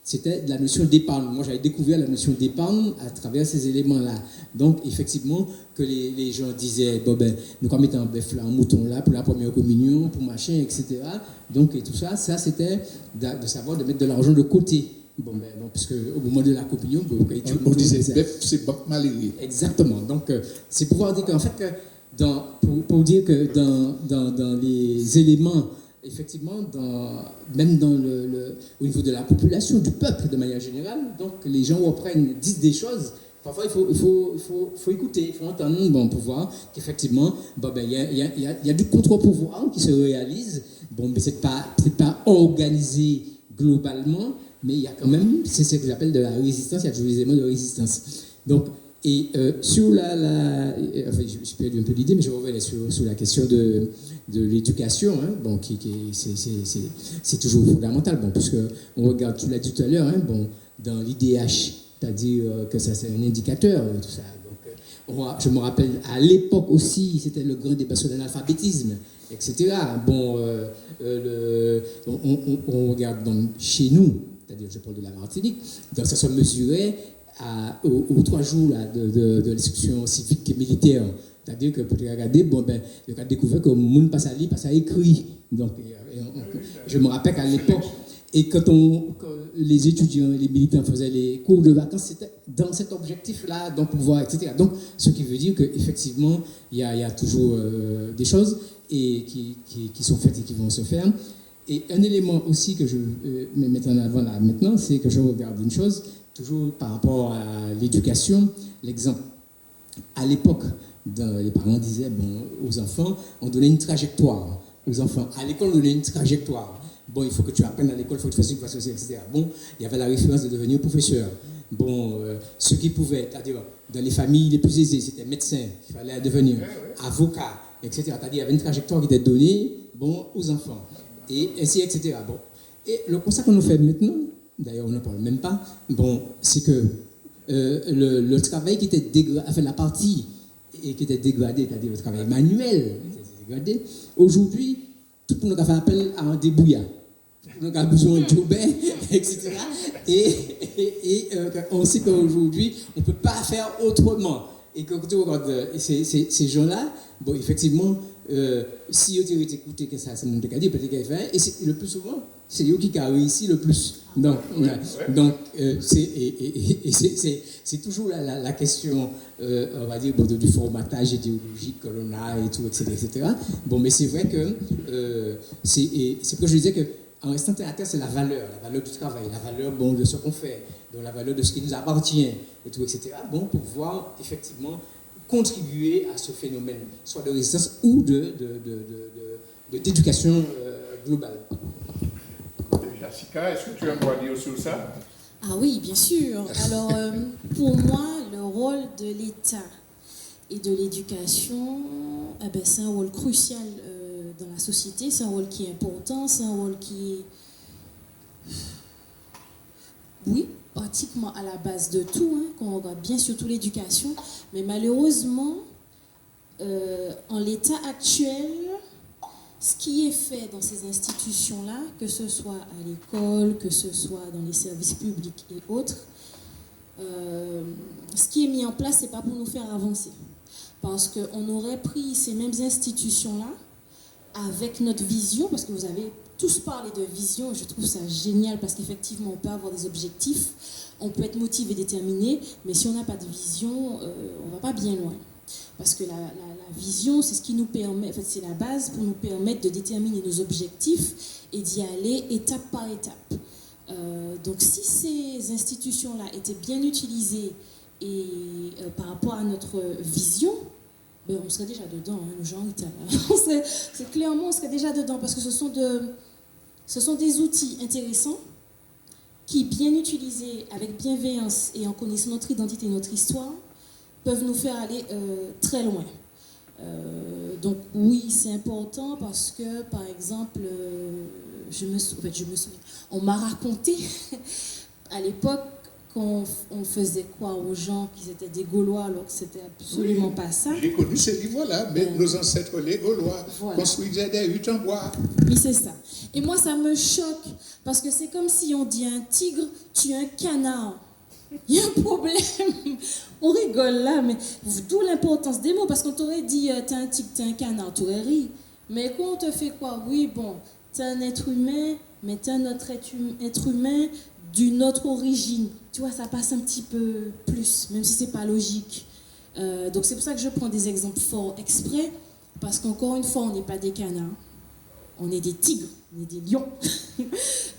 c'était la notion d'épargne. Moi, j'avais découvert la notion d'épargne à travers ces éléments-là. Donc, effectivement, que les gens disaient, nous comme étant un bœuf là, un mouton là, pour la première communion, pour machin, etc. Donc, et tout ça, c'était de savoir de mettre de l'argent de côté. Puisque au moment de la communion,
on disait bœuf, c'est Bob Malérier.
Exactement. Donc, c'est pouvoir dire qu'en fait, pour dire que dans les éléments, effectivement, même au niveau de la population, du peuple de manière générale, donc les gens disent des choses. Parfois, il faut écouter, il faut entendre pour voir qu'effectivement, il y a du contre-pouvoir qui se réalise. Mais c'est pas organisé globalement, mais il y a quand même, c'est ce que j'appelle de la résistance, il y a toujours des éléments de résistance. Donc, sur je suis perdu un peu l'idée, mais je reviens sur la question de l'éducation, hein, c'est toujours fondamental, puisque on regarde, tu l'as dit tout à l'heure, hein, dans l'IDH, c'est-à-dire que ça c'est un indicateur, tout ça. Donc, je me rappelle, à l'époque aussi, c'était le grand débat sur l'analphabétisme, etc. On regarde chez nous, c'est-à-dire je parle de la Martinique, donc ça se mesurait aux 3 jours là, de l'instruction civique et militaire. C'est-à-dire que pour regarder, il a découvert que le monde passe à lire, passe à écrire. Donc, je me rappelle qu'à l'époque, et quand les étudiants et les militants faisaient les cours de vacances, c'était dans cet objectif-là, donc pouvoir, etc. Donc, ce qui veut dire qu'effectivement, il y a toujours des choses qui sont faites et qui vont se faire. Et un élément aussi que je vais mettre en avant là maintenant, c'est que je regarde une chose, toujours par rapport à l'éducation, l'exemple. À l'époque, les parents disaient, aux enfants, on donnait une trajectoire. Aux enfants, à l'école, on donnait une trajectoire. Il faut que tu apprennes à l'école, il faut que tu fasses une classe, etc. Il y avait la référence de devenir professeur. Ceux qui pouvaient, c'est-à-dire, dans les familles les plus aisées, c'était médecin, il fallait devenir avocat, etc. C'est-à-dire, il y avait une trajectoire qui était donnée, aux enfants. Et ainsi, etc. Et le constat qu'on nous fait maintenant, d'ailleurs on n'en parle même pas, c'est que le travail qui était dégradé, la partie qui était dégradée, c'est-à-dire le travail manuel, qui était dégradé, aujourd'hui, tout le monde a fait appel à un débrouillard. On a besoin de jobber, etc. Et on sait qu'aujourd'hui, on ne peut pas faire autrement. Et quand tu regardes ces gens-là, bon, effectivement, si tu as écouté que ça, c'est mon cas, peut-être qu'il fait, et le plus souvent, c'est eux qui ont réussi le plus. Donc, c'est toujours la question, on va dire, du formatage idéologique que l'on a et tout, etc. Bon, mais c'est vrai que c'est ce que je disais que en restant terre à terre, c'est la valeur du travail, la valeur de ce qu'on fait, donc la valeur de ce qui nous appartient, et tout, etc. Bon, pour pouvoir effectivement contribuer à ce phénomène, soit de résistance ou d'éducation globale.
Jessica, est-ce que tu as un mot à dire sur ça?
Ah oui, bien sûr. Alors, pour moi, le rôle de l'État et de l'éducation, c'est un rôle crucial dans la société, c'est un rôle qui est important, c'est un rôle qui est, oui, pratiquement à la base de tout, hein, quand on regarde bien surtout l'éducation, mais malheureusement, en l'état actuel, ce qui est fait dans ces institutions-là, que ce soit à l'école, que ce soit dans les services publics et autres, ce qui est mis en place, c'est pas pour nous faire avancer. Parce qu'on aurait pris ces mêmes institutions-là avec notre vision, parce que vous avez tous parlé de vision, je trouve ça génial, parce qu'effectivement, on peut avoir des objectifs, on peut être motivé, déterminé, mais si on n'a pas de vision, on va pas bien loin. Parce que la vision, c'est ce qui nous permet, en fait, c'est la base pour nous permettre de déterminer nos objectifs et d'y aller étape par étape. Donc si ces institutions-là étaient bien utilisées et par rapport à notre vision, ben, on serait déjà dedans, hein, nos gens italiens. C'est clairement, on serait déjà dedans parce que ce sont des outils intéressants qui, bien utilisés avec bienveillance et en connaissant notre identité et notre histoire, peuvent nous faire aller très loin. Donc oui, c'est important parce que, par exemple, je me souviens, on m'a raconté à l'époque qu'on faisait quoi aux gens qu'ils étaient des Gaulois alors que c'était absolument pas ça.
J'ai connu ces livres-là, mais nos ancêtres, les Gaulois, construisaient des huttes en bois.
Oui, c'est ça. Et moi, ça me choque parce que c'est comme si on dit à un tigre, tu es un canard. Il y a un problème. On rigole là, mais d'où l'importance des mots, parce qu'on t'aurait dit t'es un tigre, t'es un canard, t'aurais ri. Mais quand on te fait quoi? Oui, bon, t'es un être humain, mais t'es un autre être humain d'une autre origine. Tu vois, ça passe un petit peu plus, même si c'est pas logique. Donc c'est pour ça que je prends des exemples forts exprès, parce qu'encore une fois, on n'est pas des canards. On est des tigres, on est des lions.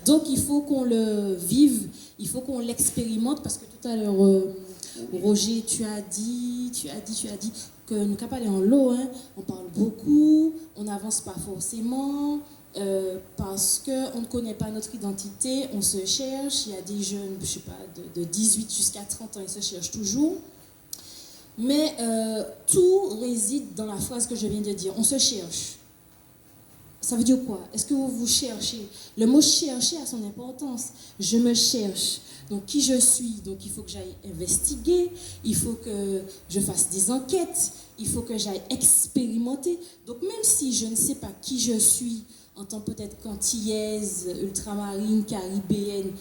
Donc il faut qu'on le vive, il faut qu'on l'expérimente, parce que tout à l'heure, Roger, tu as dit que nous ne pas aller en lot, hein. On parle beaucoup, on n'avance pas forcément, parce qu'on ne connaît pas notre identité, on se cherche. Il y a des jeunes, je sais pas, de 18 jusqu'à 30 ans, ils se cherchent toujours. Mais tout réside dans la phrase que je viens de dire, on se cherche. Ça veut dire quoi? Est-ce que vous vous cherchez? Le mot chercher a son importance. Je me cherche. Donc, qui je suis? Donc, il faut que j'aille investiguer, il faut que je fasse des enquêtes, il faut que j'aille expérimenter. Donc, même si je ne sais pas qui je suis, en tant peut-être qu'antillaise, ultramarine, caribéenne,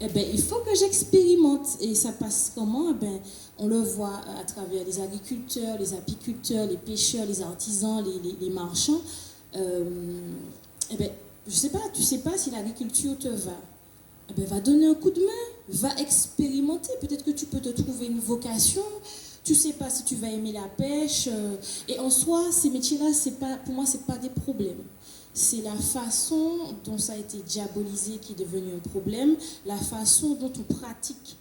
eh ben, il faut que j'expérimente. Et ça passe comment? Eh ben, on le voit à travers les agriculteurs, les apiculteurs, les pêcheurs, les artisans, les marchands. Eh ben, je sais pas, tu sais pas si l'agriculture te va. Eh ben, va donner un coup de main, va expérimenter. Peut-être que tu peux te trouver une vocation. Tu sais pas si tu vas aimer la pêche. Et en soi, ces métiers-là, pour moi, c'est pas des problèmes. C'est la façon dont ça a été diabolisé qui est devenu un problème, la façon dont on pratique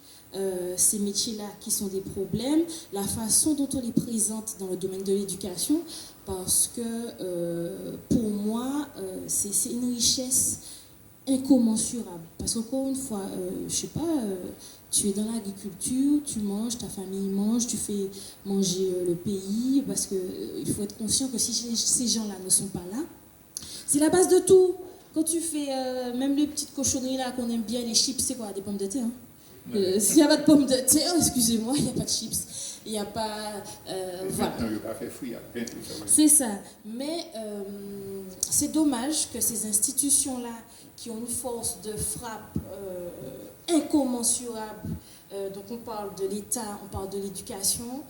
ces métiers-là qui sont des problèmes, la façon dont on les présente dans le domaine de l'éducation, parce que pour moi, c'est une richesse incommensurable. Parce qu'encore une fois, je sais pas, tu es dans l'agriculture, tu manges, ta famille mange, tu fais manger le pays, parce qu'il faut être conscient que si ces gens-là ne sont pas là, c'est la base de tout. Quand tu fais même les petites cochonneries là qu'on aime bien, les chips, c'est quoi? Des pommes de terre, hein? S'il n'y a pas de pommes de terre, excusez-moi, il n'y a pas de chips. Il n'y a pas... voilà. C'est ça. Mais c'est dommage que ces institutions-là, qui ont une force de frappe incommensurable, donc on parle de l'État, on parle de l'éducation,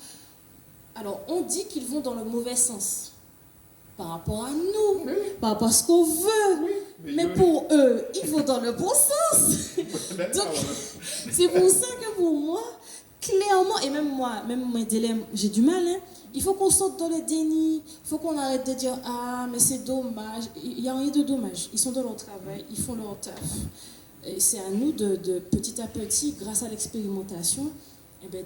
Alors, on dit qu'ils vont dans le mauvais sens par rapport à nous, par rapport à ce qu'on veut. Mais pour eux, ils vont dans le bon sens. Donc, c'est pour ça que pour moi, clairement, et même moi, Délème, j'ai du mal, hein. Il faut qu'on sorte dans le déni, il faut qu'on arrête de dire « Ah, mais c'est dommage ». Il n'y a rien de dommage. Ils sont dans leur travail, ils font leur taf. Et c'est à nous de petit à petit, grâce à l'expérimentation,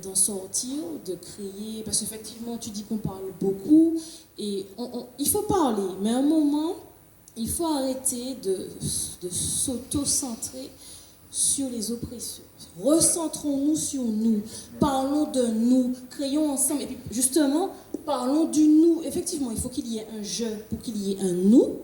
d'en sortir, de créer. Parce qu'effectivement, tu dis qu'on parle beaucoup, et il faut parler, mais à un moment, il faut arrêter de s'auto-centrer sur les oppresseurs. Recentrons-nous sur nous, parlons de nous, créons ensemble, et puis justement, parlons du nous. Effectivement, il faut qu'il y ait un je pour qu'il y ait un nous,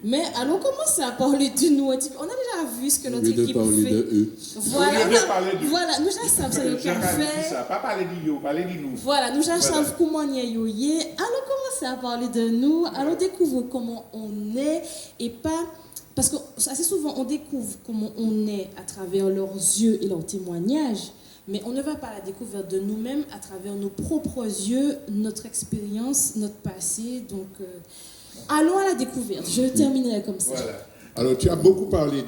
mais allons commencer à parler du nous. On a déjà vu ce que notre équipe fait.
Au lieu de parler de eux.
Voilà, nous déjà savons ce qu'on fait.
Pas parler de yo, parler de nous.
Voilà, nous déjà savons comment on est. Allons commencer à parler de nous, allons découvrir comment on est, et pas... Parce que assez souvent, on découvre comment on est à travers leurs yeux et leurs témoignages, mais on ne va pas à la découverte de nous-mêmes à travers nos propres yeux, notre expérience, notre passé. Donc, allons à la découverte. Je terminerai comme ça.
Voilà. Alors, tu as beaucoup parlé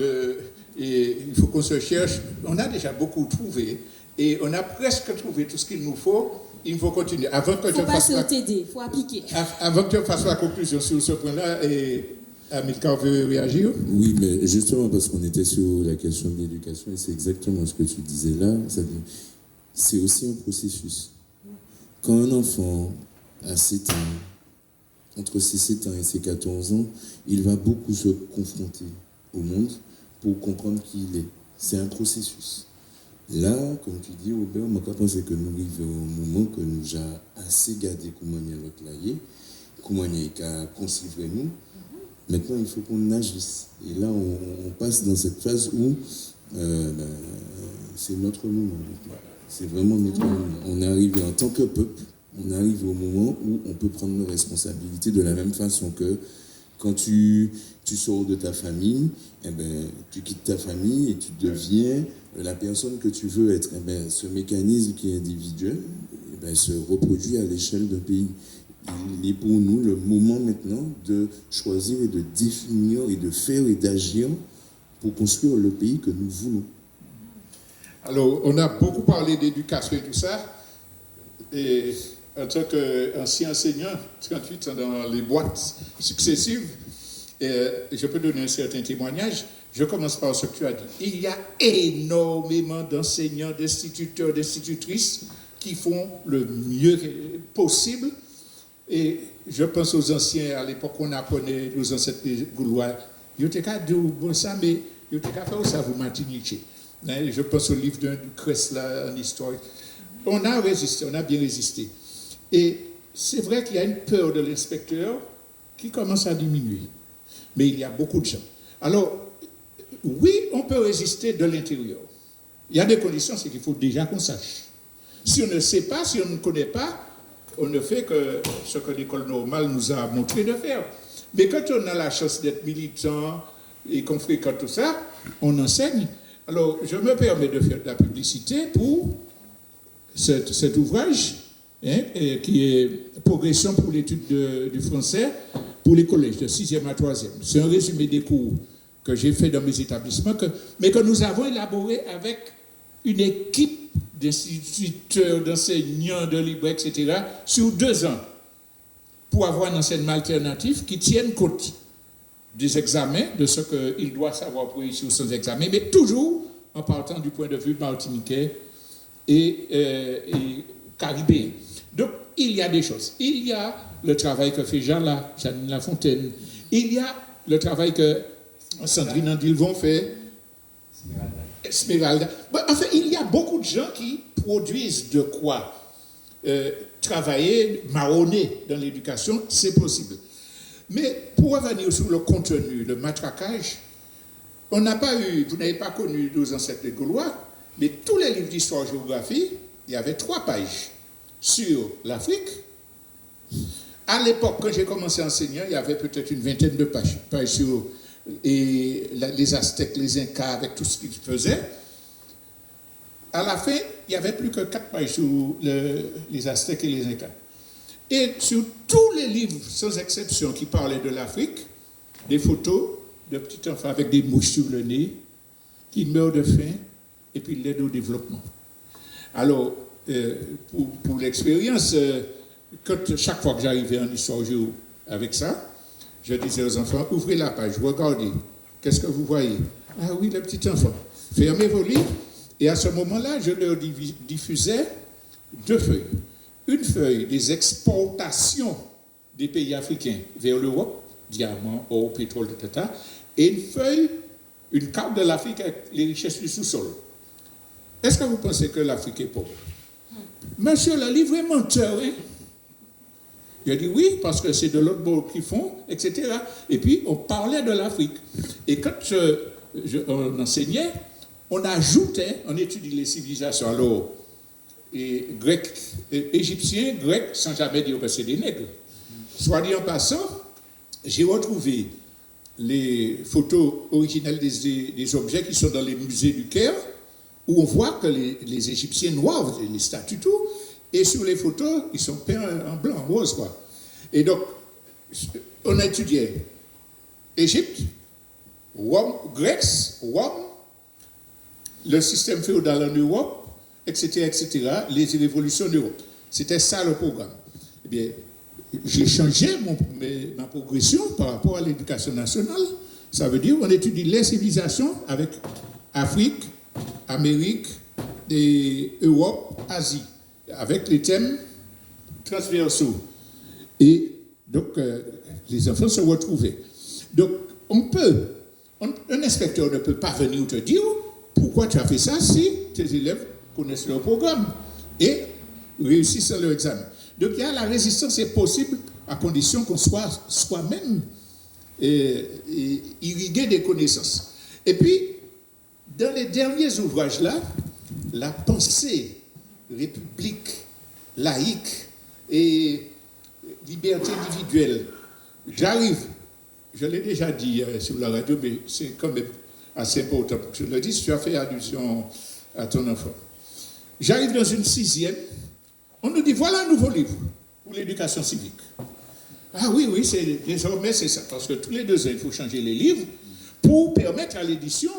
et il faut qu'on se cherche. On a déjà beaucoup trouvé et on a presque trouvé tout ce qu'il nous faut. Il faut continuer.
Il faut passer au TD, il faut appliquer.
Avant que tu fasses la conclusion sur ce point-là, et Amilcar veut réagir?
Oui, mais justement parce qu'on était sur la question de l'éducation, et c'est exactement ce que tu disais là, c'est aussi un processus. Quand un enfant a 7 ans, entre ses 7 ans et ses 14 ans, il va beaucoup se confronter au monde pour comprendre qui il est. C'est un processus. Là, comme tu dis, Robert, moi je pense que nous vivons au moment que nous avons assez gardé comment il y a notre laïe, comment il y a considéré nous. Maintenant, il faut qu'on agisse. Et là, on passe dans cette phase où c'est notre moment. C'est vraiment notre moment. On arrive en tant que peuple, on arrive au moment où on peut prendre nos responsabilités de la même façon que quand tu sors de ta famille, tu quittes ta famille et tu deviens la personne que tu veux être. Ce mécanisme qui est individuel se reproduit à l'échelle d'un pays. Il est pour nous le moment maintenant de choisir et de définir et de faire et d'agir pour construire le pays que nous voulons.
Alors, on a beaucoup parlé d'éducation et tout ça. Et en tant qu'ancien enseignant, 38 ans dans les boîtes successives, je peux donner un certain témoignage. Je commence par ce que tu as dit. Il y a énormément d'enseignants, d'instituteurs, d'institutrices qui font le mieux possible. Et je pense aux anciens, à l'époque on apprenait, aux ancêtres gaulois, ils étaient qu'à dire bon ça, mais ils étaient qu'à faire ça, vous Martinique. Je pense au livre de Cressla en histoire. On a résisté, on a bien résisté. Et c'est vrai qu'il y a une peur de l'inspecteur qui commence à diminuer. Mais il y a beaucoup de gens. Alors, oui, on peut résister de l'intérieur. Il y a des conditions, c'est qu'il faut déjà qu'on sache. Si on ne sait pas, si on ne connaît pas, on ne fait que ce que l'école normale nous a montré de faire. Mais quand on a la chance d'être militant et qu'on fréquente tout ça, on enseigne. Alors, je me permets de faire de la publicité pour cet ouvrage, qui est Progression pour l'étude du français pour les collèges de 6e à 3e. C'est un résumé des cours que j'ai fait dans mes établissements, mais que nous avons élaboré avec une équipe d'instituteurs, d'enseignants, de libraires, etc., sur 2 ans, pour avoir un enseignement alternatif qui tienne compte des examens, de ce qu'il doit savoir pour réussir son examen, mais toujours en partant du point de vue martiniquais et caribéen. Donc, il y a des choses. Il y a le travail que fait Jeanne Lafontaine. Il y a le travail que Sandrine Andilvon fait. Esmeralda. Enfin, il y a beaucoup de gens qui produisent de quoi travailler, marronner dans l'éducation, c'est possible. Mais pour revenir sur le contenu, le matraquage, on n'a pas eu, vous n'avez pas connu nos ancêtres gaulois, mais tous les livres d'histoire-géographie, il y avait 3 pages sur l'Afrique. À l'époque, quand j'ai commencé à enseigner, il y avait peut-être une vingtaine de pages sur les Aztèques, les Incas, avec tout ce qu'ils faisaient. À la fin, il n'y avait plus que 4 pages sur les Aztèques et les Incas. Et sur tous les livres, sans exception, qui parlaient de l'Afrique, des photos de petits enfants avec des mouches sur le nez, qui meurent de faim, et puis l'aide au développement. Alors, pour l'expérience, chaque fois que j'arrivais en histoire géo avec ça, je disais aux enfants, ouvrez la page, regardez, qu'est-ce que vous voyez? Ah oui, le petit enfant. Fermez vos livres. Et à ce moment-là, je leur diffusais 2 feuilles. Une feuille des exportations des pays africains vers l'Europe, diamants, or, pétrole, etc. Et une feuille, une carte de l'Afrique avec les richesses du sous-sol. Est-ce que vous pensez que l'Afrique est pauvre? Monsieur le livre est menteur, hein? Il a dit oui, parce que c'est de l'autre bord qu'ils font, etc. Et puis, on parlait de l'Afrique. Et quand on enseignait, on ajoutait, on étudie les civilisations, alors, grecs, égyptiens, grecs, sans jamais dire que c'est des nègres. Soit dit en passant, j'ai retrouvé les photos originelles des objets qui sont dans les musées du Caire, où on voit que les Égyptiens noirs, les statues, tout, et sur les photos, ils sont peints en blanc, en rose, quoi. Et donc, on a étudié Égypte, Rome, Grèce, Rome, le système féodal en Europe, etc., les révolutions en Europe. C'était ça le programme. Eh bien, j'ai changé ma progression par rapport à l'éducation nationale. Ça veut dire qu'on étudie les civilisations avec Afrique, Amérique, et Europe, Asie, avec les thèmes transversaux. Et donc, les enfants se retrouvaient. Donc, un inspecteur ne peut pas venir te dire pourquoi tu as fait ça si tes élèves connaissent leur programme et réussissent à leur examen. Donc, la résistance est possible à condition qu'on soit soi-même irrigué des connaissances. Et puis, dans les derniers ouvrages là, la pensée république, laïque et liberté individuelle, j'arrive, je l'ai déjà dit sur la radio, mais c'est quand même assez important pour que je le dise, tu as fait allusion à ton enfant. J'arrive dans une 6e, on nous dit voilà un nouveau livre pour l'éducation civique. Ah oui, désormais c'est ça, parce que tous les 2 ans, il faut changer les livres pour permettre à l'édition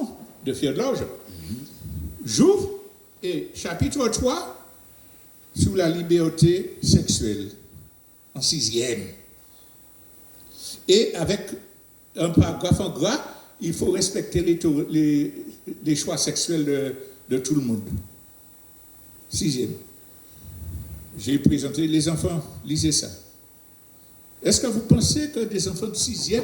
de faire de l'argent. J'ouvre et chapitre 3 sur la liberté sexuelle en 6e. Et avec un paragraphe en gras, il faut respecter les choix sexuels de tout le monde. 6e. J'ai présenté les enfants, lisez ça. Est-ce que vous pensez que des enfants de 6e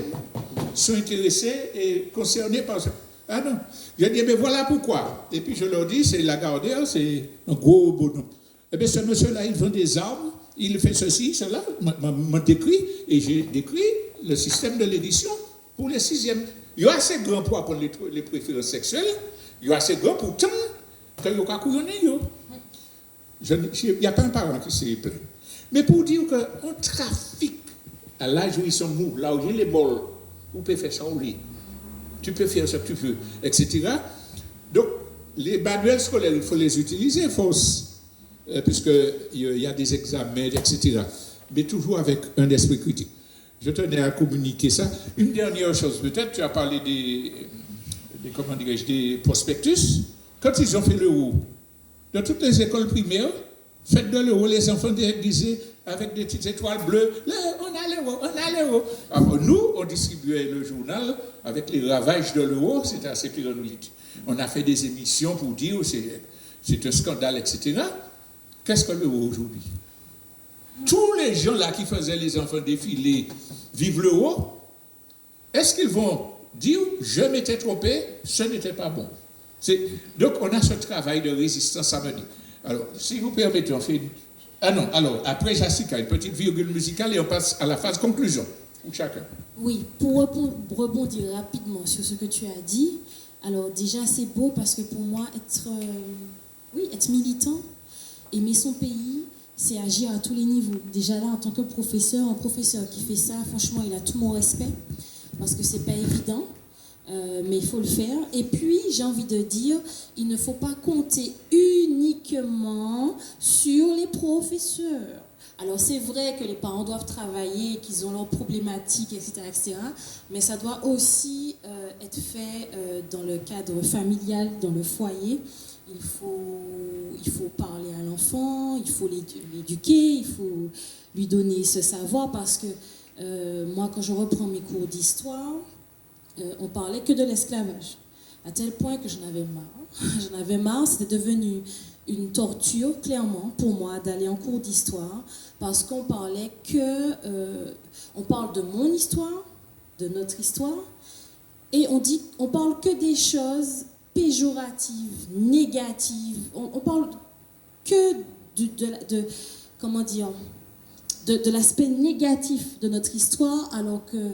sont intéressés et concernés par ça? Ah non. Je dis, mais voilà pourquoi. Et puis je leur dis, c'est Lagardère, c'est un gros bonhomme. Eh bien, ce monsieur-là, il vend des armes, il fait ceci, cela, m'a décrit, et j'ai décrit le système de l'édition pour les 6e. Il y a assez grand pour apprendre les préférences sexuelles, il y a assez grand pour tant que il y a couillonné. Il n'y a pas un parent qui s'est plaint. Mais pour dire qu'on trafique à l'âge où ils sont mous, là où il y a les bols, vous pouvez faire ça au lit. Tu peux faire ce que tu veux, etc. Donc, les manuels scolaires, il faut les utiliser, puisqu'il y a des examens, etc. Mais toujours avec un esprit critique. Je tenais à communiquer ça. Une dernière chose, peut-être, tu as parlé des prospectus. Quand ils ont fait l'euro, dans toutes les écoles primaires, faites de l'euro, les enfants disaient avec des petites étoiles bleues, là, on a l'euro. Alors, nous, on distribuait le journal avec les ravages de l'euro, c'était assez pyranoïde. On a fait des émissions pour dire c'est un scandale, etc. Qu'est-ce que l'euro aujourd'hui? Tous les gens là qui faisaient les enfants défiler, vivent l'euro, est-ce qu'ils vont dire je m'étais trompé, ce n'était pas bon? Donc on a ce travail de résistance à mener. Alors, si vous permettez, on fait alors, après Jessica, une petite virgule musicale et on passe à la phase conclusion, pour chacun.
Oui, pour rebondir rapidement sur ce que tu as dit, alors déjà c'est beau parce que pour moi, être militant, aimer son pays, c'est agir à tous les niveaux. Déjà là, en tant que professeur, un professeur qui fait ça, franchement, il a tout mon respect parce que c'est pas évident. Mais il faut le faire. Et puis, j'ai envie de dire, il ne faut pas compter uniquement sur les professeurs. Alors c'est vrai que les parents doivent travailler, qu'ils ont leurs problématiques, etc., mais ça doit aussi être fait dans le cadre familial, dans le foyer. Il faut parler à l'enfant, il faut l'éduquer, il faut lui donner ce savoir parce que moi, quand je reprends mes cours d'histoire, on parlait que de l'esclavage, à tel point que j'en avais marre. J'en avais marre, c'était devenu une torture, clairement, pour moi, d'aller en cours d'histoire, parce qu'on parlait on parle de mon histoire, de notre histoire, et on parle que des choses péjoratives, négatives. On parle que comment dire, de l'aspect négatif de notre histoire, alors que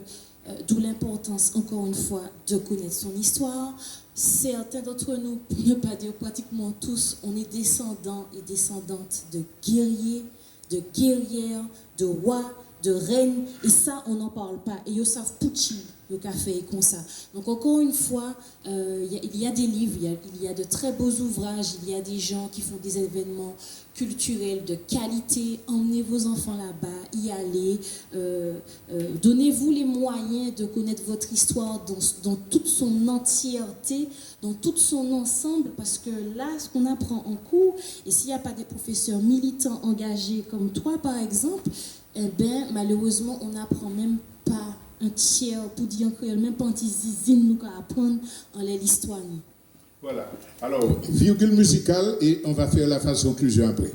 d'où l'importance, encore une fois, de connaître son histoire. Certains d'entre nous, pour ne pas dire pratiquement tous, on est descendants et descendantes de guerriers, de guerrières, de rois, de reines, et ça, on n'en parle pas. Et ils savent Pucci, le café comme ça. Donc, encore une fois, il y a des livres, il y a de très beaux ouvrages, il y a des gens qui font des événements culturels de qualité. Emmenez vos enfants là-bas, y allez. Donnez-vous les moyens de connaître votre histoire dans toute son entièreté, dans tout son ensemble, parce que là, ce qu'on apprend en cours, et s'il n'y a pas des professeurs militants engagés comme toi, par exemple, eh bien, malheureusement, on n'apprend même pas un tiers, pour dire en créole, même pas un petit zizine nous qu'à apprendre en l'histoire.
Voilà. Alors, virgule musicale et on va faire la phase conclusion après.